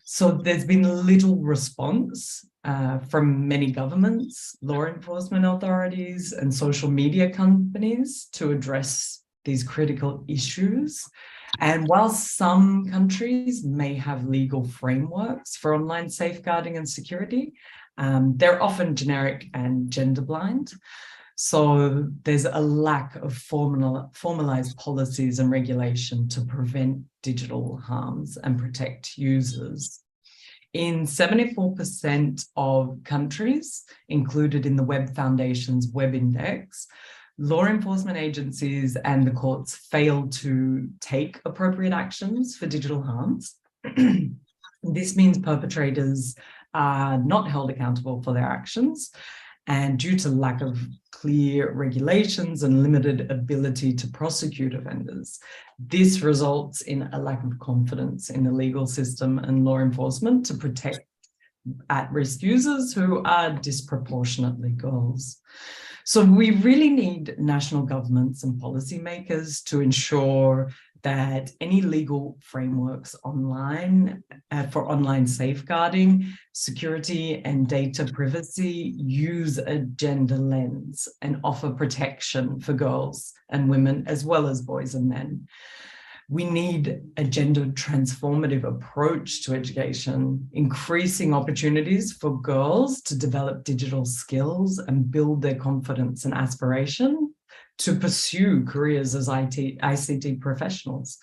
Speaker 6: So there's been little response from many governments, law enforcement authorities, and social media companies to address these critical issues. And while some countries may have legal frameworks for online safeguarding and security, they're often generic and gender blind. So there's a lack of formalized policies and regulation to prevent digital harms and protect users. In 74% of countries included in the Web Foundation's Web Index, law enforcement agencies and the courts failed to take appropriate actions for digital harms. This means perpetrators are not held accountable for their actions, and due to lack of clear regulations and limited ability to prosecute offenders, this results in a lack of confidence in the legal system and law enforcement to protect at-risk users who are disproportionately girls. So we really need national governments and policymakers to ensure that any legal frameworks online for online safeguarding, security, and data privacy use a gender lens and offer protection for girls and women as well as boys and men. We need a gender transformative approach to education, increasing opportunities for girls to develop digital skills and build their confidence and aspiration to pursue careers as ICT professionals.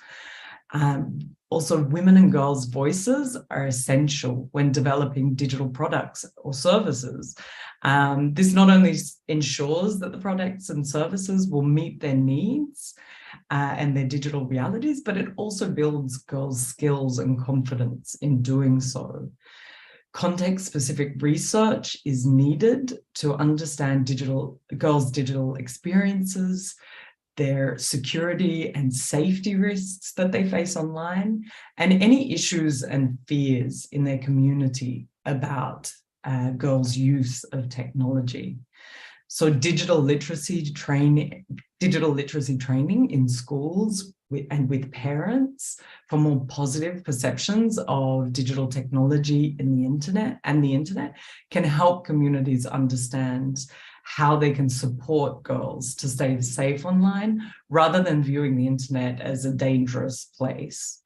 Speaker 6: Also, women and girls' voices are essential when developing digital products or services. This not only ensures that the products and services will meet their needs and their digital realities, but it also builds girls' skills and confidence in doing so. Context-specific research is needed to understand girls' digital experiences, their security and safety risks that they face online, and any issues and fears in their community about girls' use of technology. So digital literacy training in schools and with parents for more positive perceptions of digital technology in the internet can help communities understand how they can support girls to stay safe online rather than viewing the internet as a dangerous place.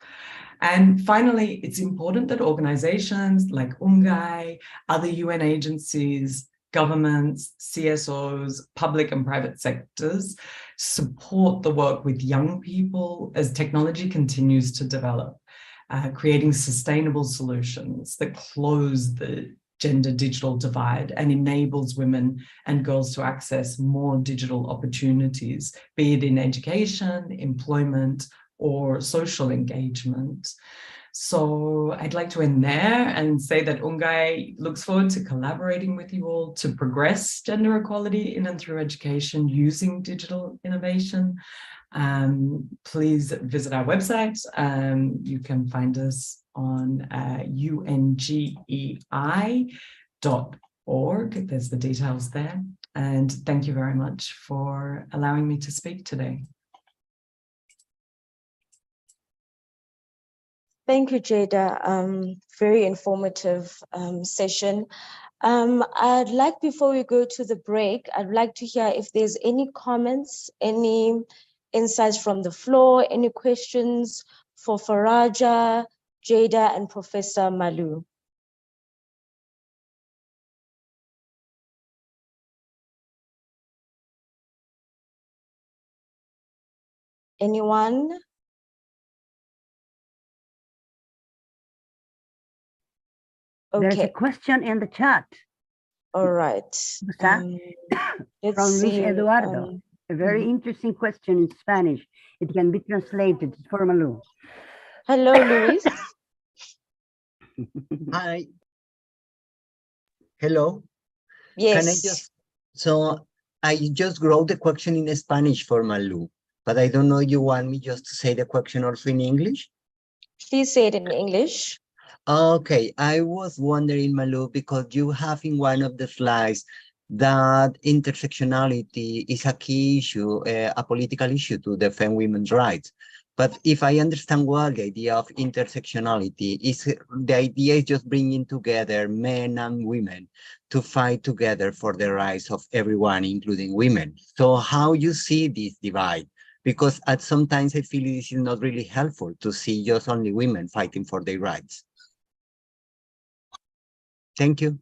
Speaker 6: And finally, it's important that organizations like UNGAI, other UN agencies, governments, CSOs, public and private sectors support the work with young people as technology continues to develop, creating sustainable solutions that close the gender digital divide and enables women and girls to access more digital opportunities, be it in education, employment, or social engagement. So I'd like to end there and say that UNGAI looks forward to collaborating with you all to progress gender equality in and through education using digital innovation. Please visit our website. You can find us on ungei.org. There's the details there. And thank you very much for allowing me to speak today.
Speaker 1: Thank you, Jada. Very informative session. I'd like, before we go to the break, I'd like to hear if there's any comments, any insights from the floor, any questions for Faraja, Jada, and Professor Malu. Anyone?
Speaker 7: There's a
Speaker 1: Okay,
Speaker 7: question in the chat
Speaker 1: all right.
Speaker 7: from
Speaker 1: Let's
Speaker 7: Luis
Speaker 1: see.
Speaker 7: Eduardo. A very interesting question in Spanish. It can be translated for Malu.
Speaker 1: Hello, Luis.
Speaker 8: Hi. Hello.
Speaker 1: Yes.
Speaker 8: Can I just wrote the question in Spanish for Malu, but I don't know you want me just to say the question also in English?
Speaker 1: Please say it in English.
Speaker 8: Okay, I was wondering, Malu, because you have in one of the slides that intersectionality is a key issue, a political issue to defend women's rights. But if I understand well, the idea of intersectionality is the idea is just bringing together men and women to fight together for the rights of everyone, including women. So how you see this divide? Because at sometimes I feel this is not really helpful to see just only women fighting for their rights. Thank you.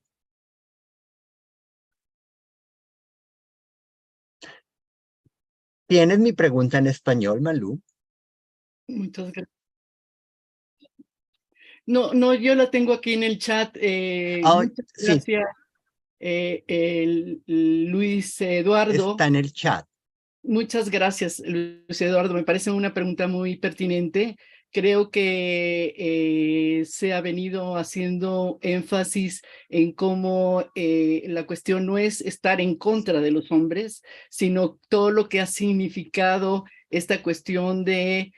Speaker 8: ¿Tienes mi pregunta en español, Malu?
Speaker 4: Muchas gracias. No, yo la tengo aquí en el chat. Muchas
Speaker 8: sí.
Speaker 4: gracias, Luis Eduardo.
Speaker 8: Está en el chat.
Speaker 4: Muchas gracias, Luis Eduardo. Me parece una pregunta muy pertinente. Creo que se ha venido haciendo énfasis en cómo la cuestión no es estar en contra de los hombres, sino todo lo que ha significado esta cuestión de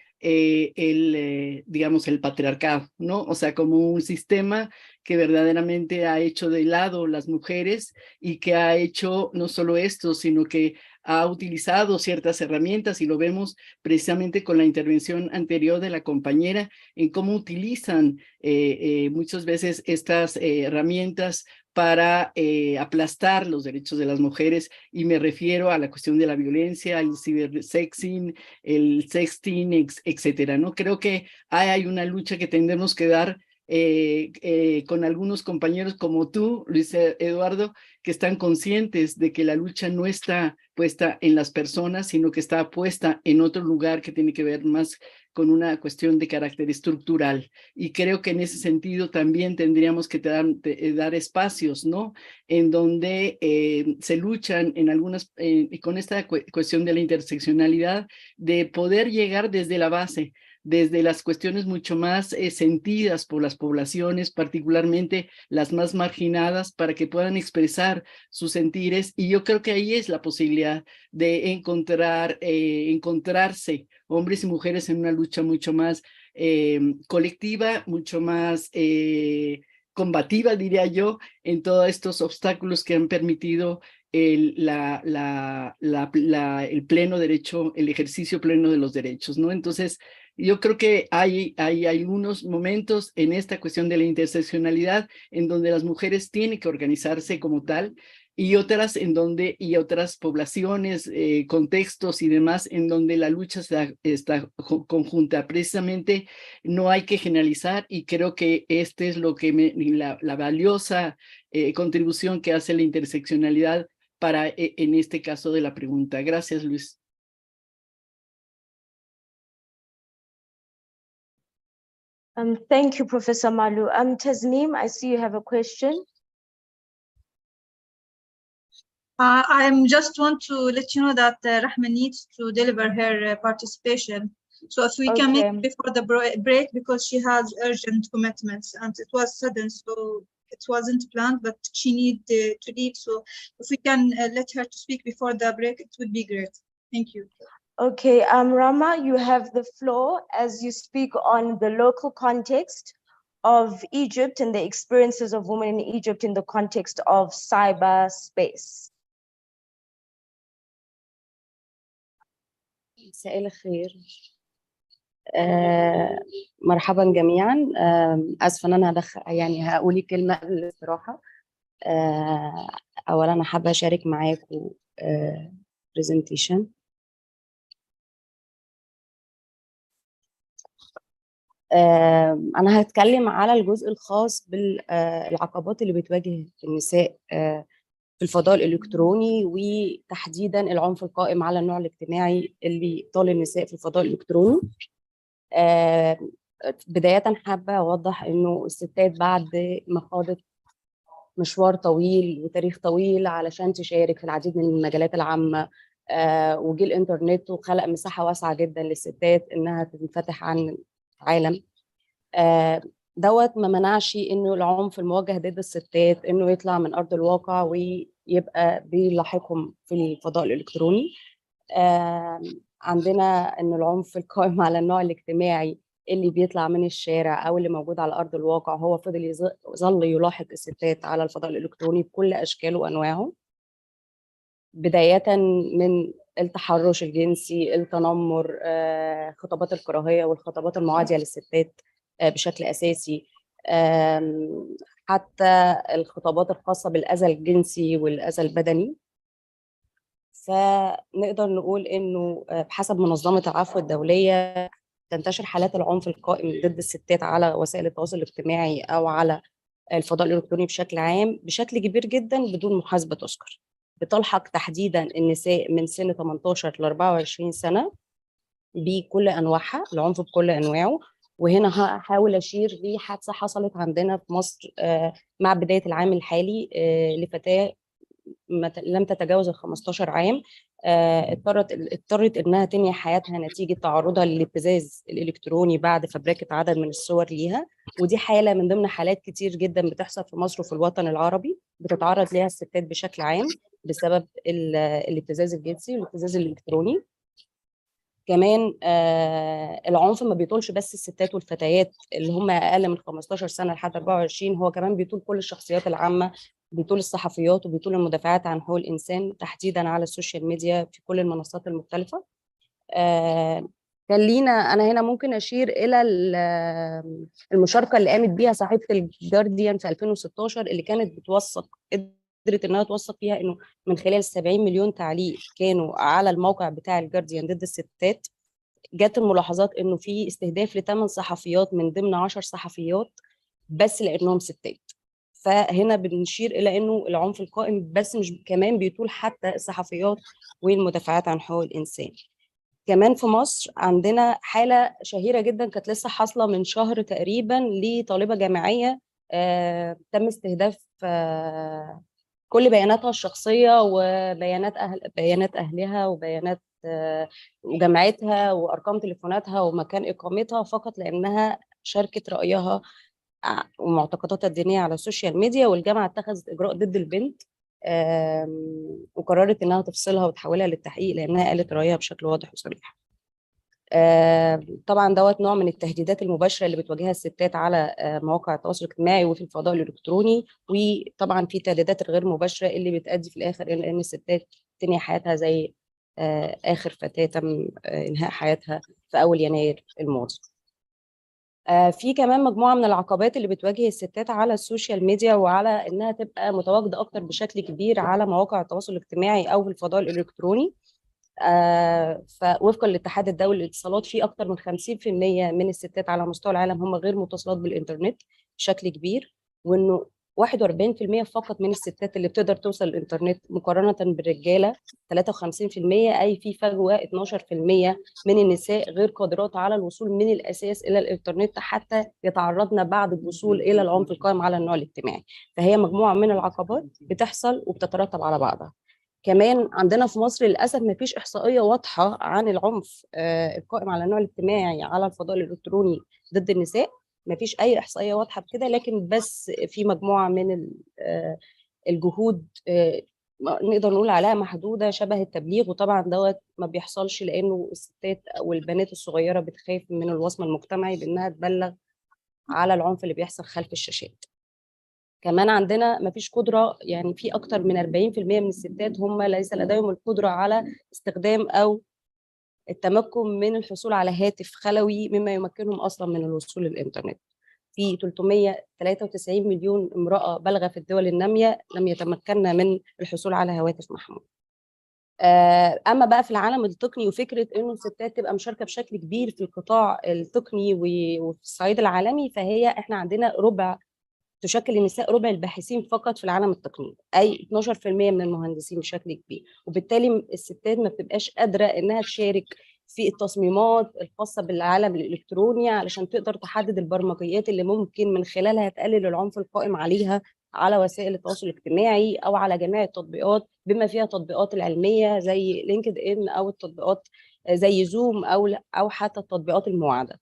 Speaker 4: digamos, el patriarcado, ¿no? O sea, como un sistema que verdaderamente ha hecho de lado las mujeres y que ha hecho no solo esto, sino que ha utilizado ciertas herramientas, y lo vemos precisamente con la intervención anterior de la compañera, en cómo utilizan muchas veces estas herramientas para aplastar los derechos de las mujeres, y me refiero a la cuestión de la violencia, el cibersexting, el sexting, etcétera, ¿no? Creo que hay una lucha que tendremos que dar con algunos compañeros como tú, Luis Eduardo, que están conscientes de que la lucha no está puesta en las personas, sino que está puesta en otro lugar que tiene que ver más con una cuestión de carácter estructural. Y creo que en ese sentido también tendríamos que dar espacios, ¿no? En donde se luchan en algunas, con esta cuestión de la interseccionalidad, de poder llegar desde la base, desde las cuestiones mucho más sentidas por las poblaciones, particularmente las más marginadas, para que puedan expresar sus sentires. Y yo creo que ahí es la posibilidad de encontrarse hombres y mujeres en una lucha mucho más colectiva, mucho más combativa, diría yo, en todos estos obstáculos que han permitido el pleno derecho, el ejercicio pleno de los derechos, ¿no? Entonces, yo creo que hay algunos momentos en esta cuestión de la interseccionalidad en donde las mujeres tienen que organizarse como tal, y otras y otras poblaciones, contextos y demás en donde la lucha está conjunta. Precisamente no hay que generalizar, y creo que este es lo que la valiosa contribución que hace la interseccionalidad para en este caso de la pregunta. Gracias, Luis.
Speaker 1: Thank you, Professor Malu. Tasneem, I see you have a question.
Speaker 9: I just want to let you know that Rahma needs to deliver her participation. So if we can make it before the break, because she has urgent commitments and it was sudden, so it wasn't planned, but she needs to leave. So if we can let her to speak before the break, it would be great. Thank you.
Speaker 1: Okay, Rama, you have the floor as you speak on the local context of Egypt and the experiences of women in Egypt in the context of cyberspace.
Speaker 10: مساء الخير. مرحبا جميعا. اسفه ان انا يعني هقولي كلمه قبل الاستراحه. اولا انا حابه اشارك معاكم برزنتيشن. انا هتكلم على الجزء الخاص بالعقبات اللي بتواجه النساء في الفضاء الإلكتروني، وتحديدا العنف القائم على النوع الاجتماعي اللي طال النساء في الفضاء الإلكتروني. بداية حابة أوضح إنه الستات بعد ما خاضت مشوار طويل وتاريخ طويل علشان تشارك في العديد من المجالات العامة، وجي الإنترنت وخلق مساحة واسعة جدا للستات إنها تنفتح عن العالم. دوت ما منعش إنه العنف الموجه ضد الستات إنه يطلع من أرض الواقع ويبقى بيلاحقهم في الفضاء الإلكتروني. عندنا إنه العنف القائم على النوع الاجتماعي اللي بيطلع من الشارع او اللي موجود على ارض الواقع هو فضل يظل يلاحق الستات على الفضاء الالكتروني بكل اشكاله وانواعه، بدايه من التحرش الجنسي، التنمر، خطابات الكراهيه والخطابات المعاديه للستات بشكل اساسي، حتى الخطابات الخاصه بالاذى الجنسي والاذى البدني. فنقدر نقول انه بحسب منظمه العفو الدوليه تنتشر حالات العنف القائم ضد الستات على وسائل التواصل الاجتماعي او على الفضاء الالكتروني بشكل عام بشكل كبير جدا بدون محاسبه تذكر. بتلحق تحديدا النساء من سن 18 ل 24 سنه بكل انواعها، العنف بكل انواعه. وهنا هحاول اشير لحادثه حصلت عندنا في مصر مع بدايه العام الحالي لفتاه لم تتجاوز ال 15 عام، اضطرت انها تنهي حياتها نتيجه تعرضها للابتزاز الالكتروني بعد فبركه عدد من الصور ليها. ودي حاله من ضمن حالات كتير جدا بتحصل في مصر وفي الوطن العربي بتتعرض ليها الستات بشكل عام بسبب الابتزاز الجنسي والابتزاز الالكتروني. كمان العنف ما بيطولش بس الستات والفتيات اللي هم اقل من 15 سنه لحد 24، هو كمان بيطول كل الشخصيات العامه، بيطول الصحفيات وبيطول المدافعات عن حقوق الانسان تحديدا على السوشيال ميديا في كل المنصات المختلفه. انا هنا ممكن اشير الى المشاركه اللي قامت بيها صحيفه الجارديان في 2016 اللي كانت بتوثق، قدرت انها توثق فيها انه من خلال 70 مليون تعليق كانوا على الموقع بتاع الجارديان ضد الستات، جت الملاحظات انه في استهداف ل8 صحفيات من ضمن 10 صحفيات بس لانهم ستات. فهنا بنشير الى انه العنف القائم بس مش كمان بيطول حتى الصحفيات والمدافعات عن حقوق الانسان. كمان في مصر عندنا حاله شهيره جدا كانت لسه حاصله من شهر تقريبا لطالبه جامعيه تم استهداف كل بياناتها الشخصيه وبيانات بيانات اهلها وبيانات وجامعتها وارقام تليفوناتها ومكان اقامتها فقط لانها شاركت رايها ومعتقداتها الدينيه على السوشيال ميديا. والجامعه اتخذت اجراء ضد البنت وقررت انها تفصلها وتحولها للتحقيق لانها قالت رايها بشكل واضح وصريح. طبعا دوت نوع من التهديدات المباشره اللي بتواجهها الستات على مواقع التواصل الاجتماعي وفي الفضاء الالكتروني، وطبعا في التهديدات الغير مباشره اللي بتؤدي في الاخر الى ان الستات تنهي حياتها زي اخر فتاه تم انهاء حياتها في اول يناير الماضي. في كمان مجموعه من العقبات اللي بتواجه الستات على السوشيال ميديا وعلى انها تبقى متواجده اكتر بشكل كبير على مواقع التواصل الاجتماعي او في الفضاء الالكتروني. فوفقا للاتحاد الدولي للاتصالات في اكثر من 50% من الستات على مستوى العالم هم غير متصلات بالانترنت بشكل كبير، وانه 41% فقط من الستات اللي بتقدر توصل للانترنت مقارنه بالرجاله 53%، اي في فجوه 12% من النساء غير قادرات على الوصول من الاساس الى الانترنت حتى يتعرضن بعد الوصول الى العنف القائم على النوع الاجتماعي. فهي مجموعه من العقبات بتحصل وبتترتب على بعضها. كمان عندنا في مصر للاسف ما فيش احصائيه واضحه عن العنف القائم على النوع الاجتماعي على الفضاء الالكتروني ضد النساء، ما فيش اي احصائيه واضحه بكده، لكن بس في مجموعه من الجهود نقدر نقول عليها محدوده شبه التبليغ، وطبعا دوت ما بيحصلش لانه الستات او البنات الصغيره بتخاف من الوصمه المجتمعي بانها تبلغ على العنف اللي بيحصل خلف الشاشات. كمان عندنا ما فيش قدرة، يعني في أكتر من 40% من الستات هم ليس لديهم القدرة على استخدام أو التمكن من الحصول على هاتف خلوي مما يمكنهم أصلا من الوصول للإنترنت. في 393 مليون امرأة بالغة في الدول النامية لم يتمكن من الحصول على هواتف محمول. أما بقى في العالم التقني وفكرة إنه الستات تبقى مشاركة بشكل كبير في القطاع التقني وفي الصعيد العالمي، احنا عندنا تشكل النساء ربع الباحثين فقط في العالم التقني، اي 12% من المهندسين بشكل كبير، وبالتالي الستات ما بتبقاش قادره انها تشارك في التصميمات الخاصه بالعالم الالكتروني علشان تقدر تحدد البرمجيات اللي ممكن من خلالها تقلل العنف القائم عليها على وسائل التواصل الاجتماعي او على جميع التطبيقات بما فيها التطبيقات العلميه زي لينكد ان او التطبيقات زي زوم او حتى التطبيقات المواعده.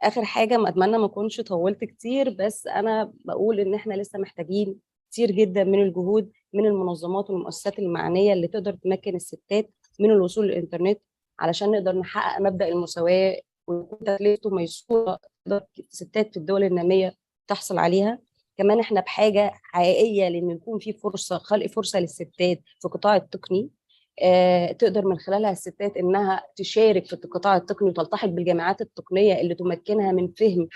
Speaker 10: اخر حاجه اتمنى ما اكونش طولت كتير، بس انا بقول ان احنا لسه محتاجين كتير جدا من الجهود من المنظمات والمؤسسات المعنيه اللي تقدر تمكن الستات من الوصول للانترنت علشان نقدر نحقق مبدأ المساواه ويكون تكلفته ميسورة تقدر الستات في الدول النامية تحصل عليها. كمان احنا بحاجة حقيقية لأن يكون في فرصة خلق فرصة للستات في القطاع التقني، تقدر من خلالها الستات انها تشارك في القطاع التقني وتلتحق بالجامعات التقنية اللي تمكنها من فهم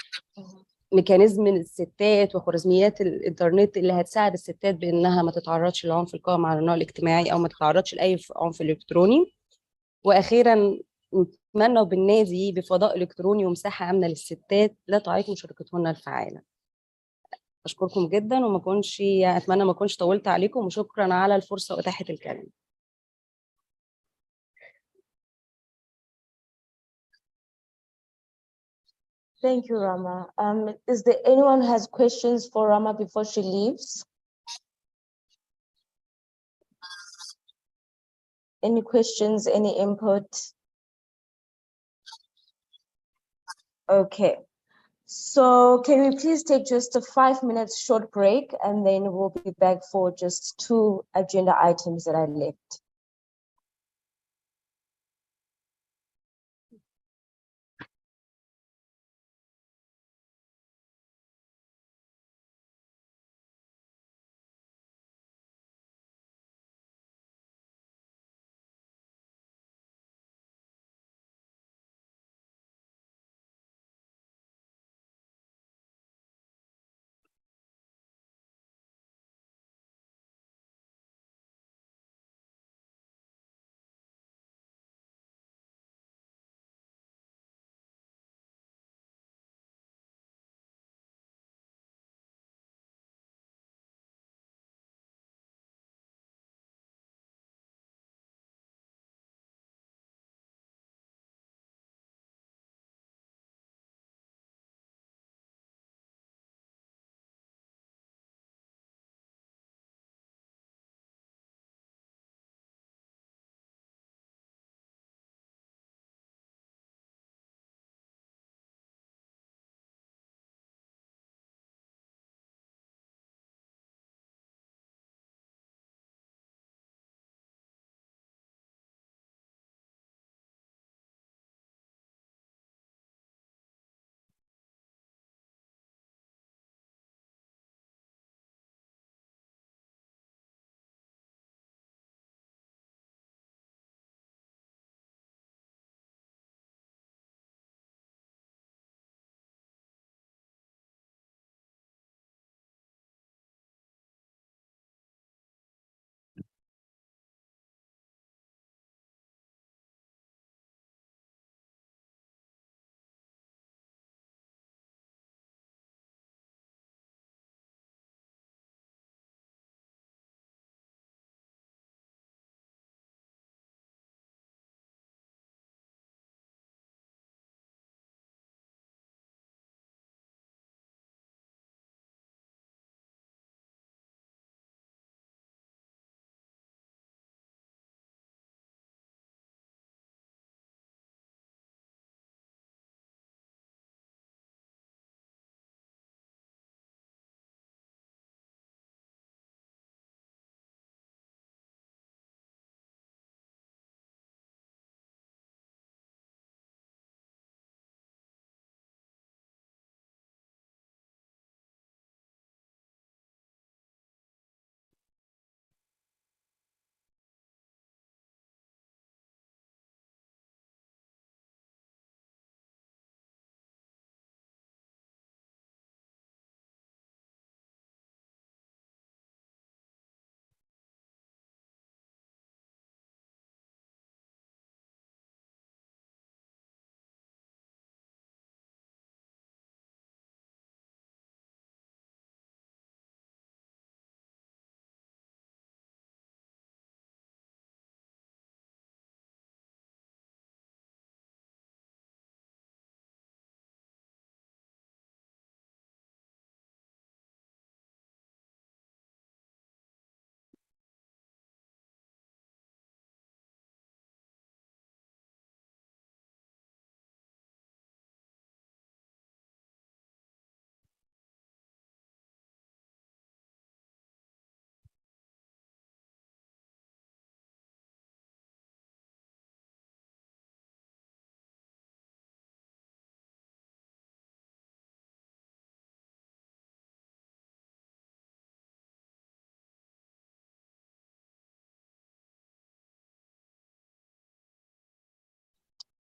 Speaker 10: ميكانيزم الستات وخوارزميات الانترنت اللي هتساعد الستات بانها ما تتعرضش للعنف القائم على النوع الاجتماعي او ما تتعرضش لاي عنف الكتروني. واخيرا نتمنى وبالنادي بفضاء الكتروني ومساحه امنه للستات لا تعيق مشاركتهن الفعاله. اشكركم جدا وما كنش اتمنى ما اكونش طولت عليكم، وشكرا على الفرصه واتاحه الكلام.
Speaker 1: Thank you, Rama. Is there anyone who has questions for Rama before she leaves? Any questions, any input? Okay. So can we please take just a 5-minute short break, and then we'll be back for just 2 agenda items that are left.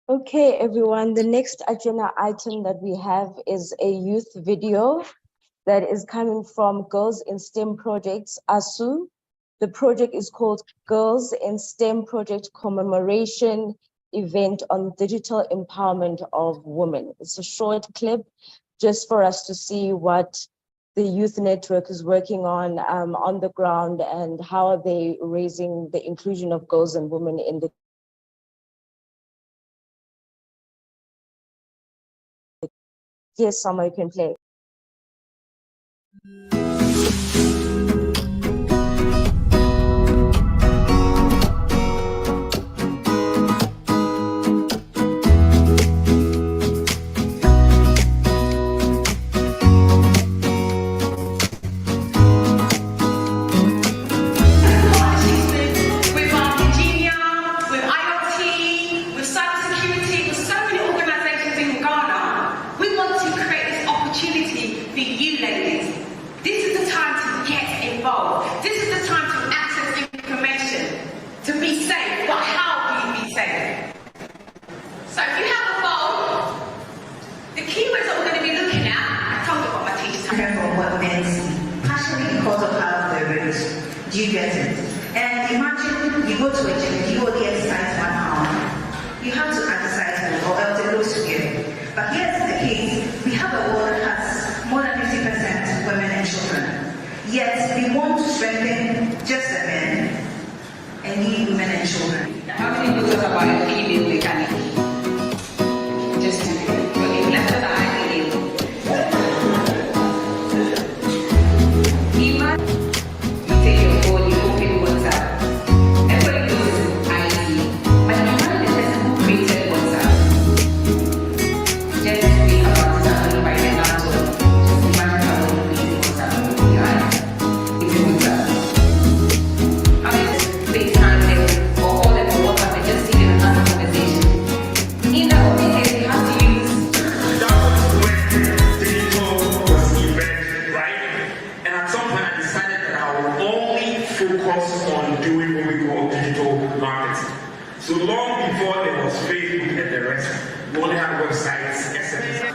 Speaker 1: Okay, everyone, the next agenda item that we have is a youth video that is coming from Girls in STEM Projects, ASU. The project is called Girls in STEM Project Commemoration Event on Digital Empowerment of Women. It's a short clip just for us to see what the youth network is working on the ground, and how are they raising the inclusion of girls and women in the Yes, Summer, you can play.
Speaker 11: Do you get it? And imagine you go to a gym, you only exercise 1 hour. You have to exercise more, or else it looks weird. But here's the case: we have a world that has more than 50% women and children. Yet we want to strengthen just the men and leave women and children. How many people talk about a female mechanic? Just to okay, let's go to
Speaker 12: So long before there was Facebook and the rest, we only had websites, SMS.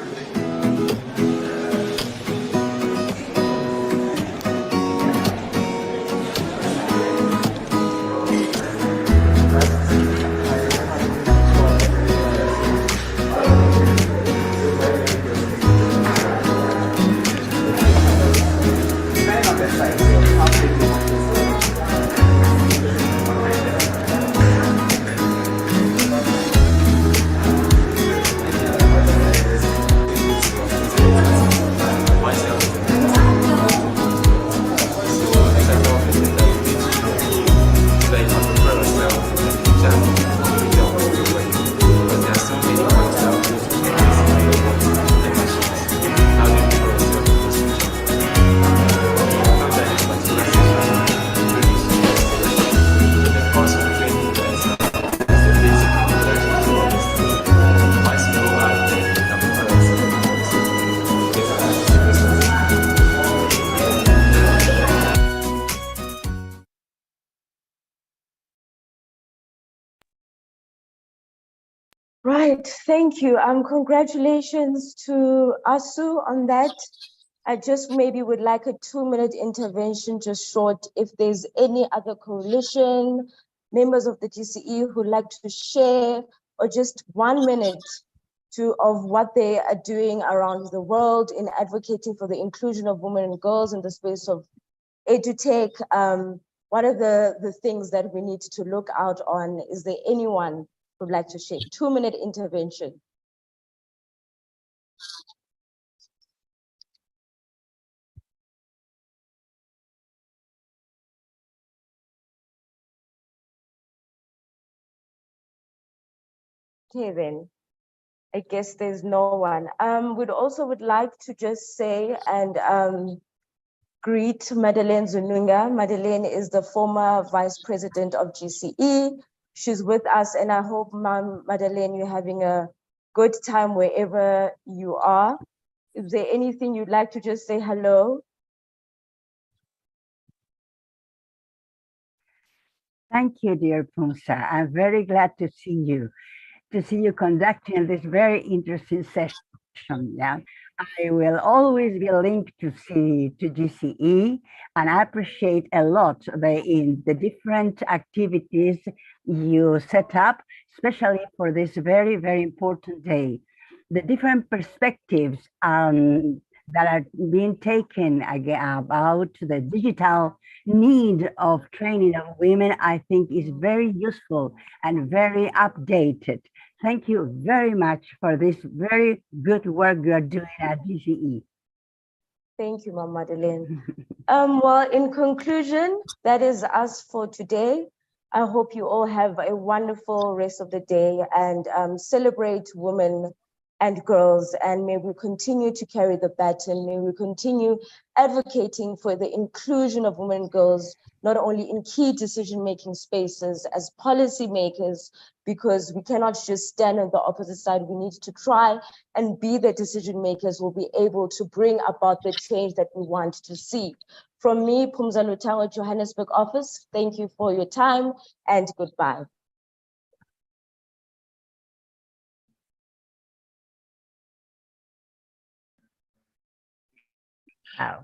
Speaker 1: Right, thank you. Congratulations to Asu on that. I just maybe would like a 2-minute intervention, just short, if there's any other coalition, members of the GCE who'd like to share, or just 1 minute of what they are doing around the world in advocating for the inclusion of women and girls in the space of edutech. What are the things that we need to look out on? Is there anyone who'd like to share? 2-minute intervention. Okay, then. I guess there's no one. We'd also would like to just say and greet Madeleine Zununga. Madeleine is the former Vice President of GCE. She's with us, and I hope, Madeleine, you're having a good time wherever you are. Is there anything you'd like to just say hello?
Speaker 7: Thank you, dear Pumsa. I'm very glad to see you. to see you conducting this very interesting session. Yeah, I will always be linked to GCE, and I appreciate a lot the different activities you set up, especially for this very, very important day. The different perspectives that are being taken about the digital need of training of women, I think is very useful and very updated. Thank you very much for this very good work you are doing at GCE.
Speaker 1: Thank you, Mama Madeleine. Well, in conclusion, that is us for today. I hope you all have a wonderful rest of the day and celebrate women and girls, and may we continue to carry the baton. May we continue advocating for the inclusion of women and girls, not only in key decision-making spaces as policymakers, because we cannot just stand on the opposite side. We need to try and be the decision makers who will be able to bring about the change that we want to see. From me, Pumza Lutawa, Johannesburg office, thank you for your time and goodbye.
Speaker 7: Wow.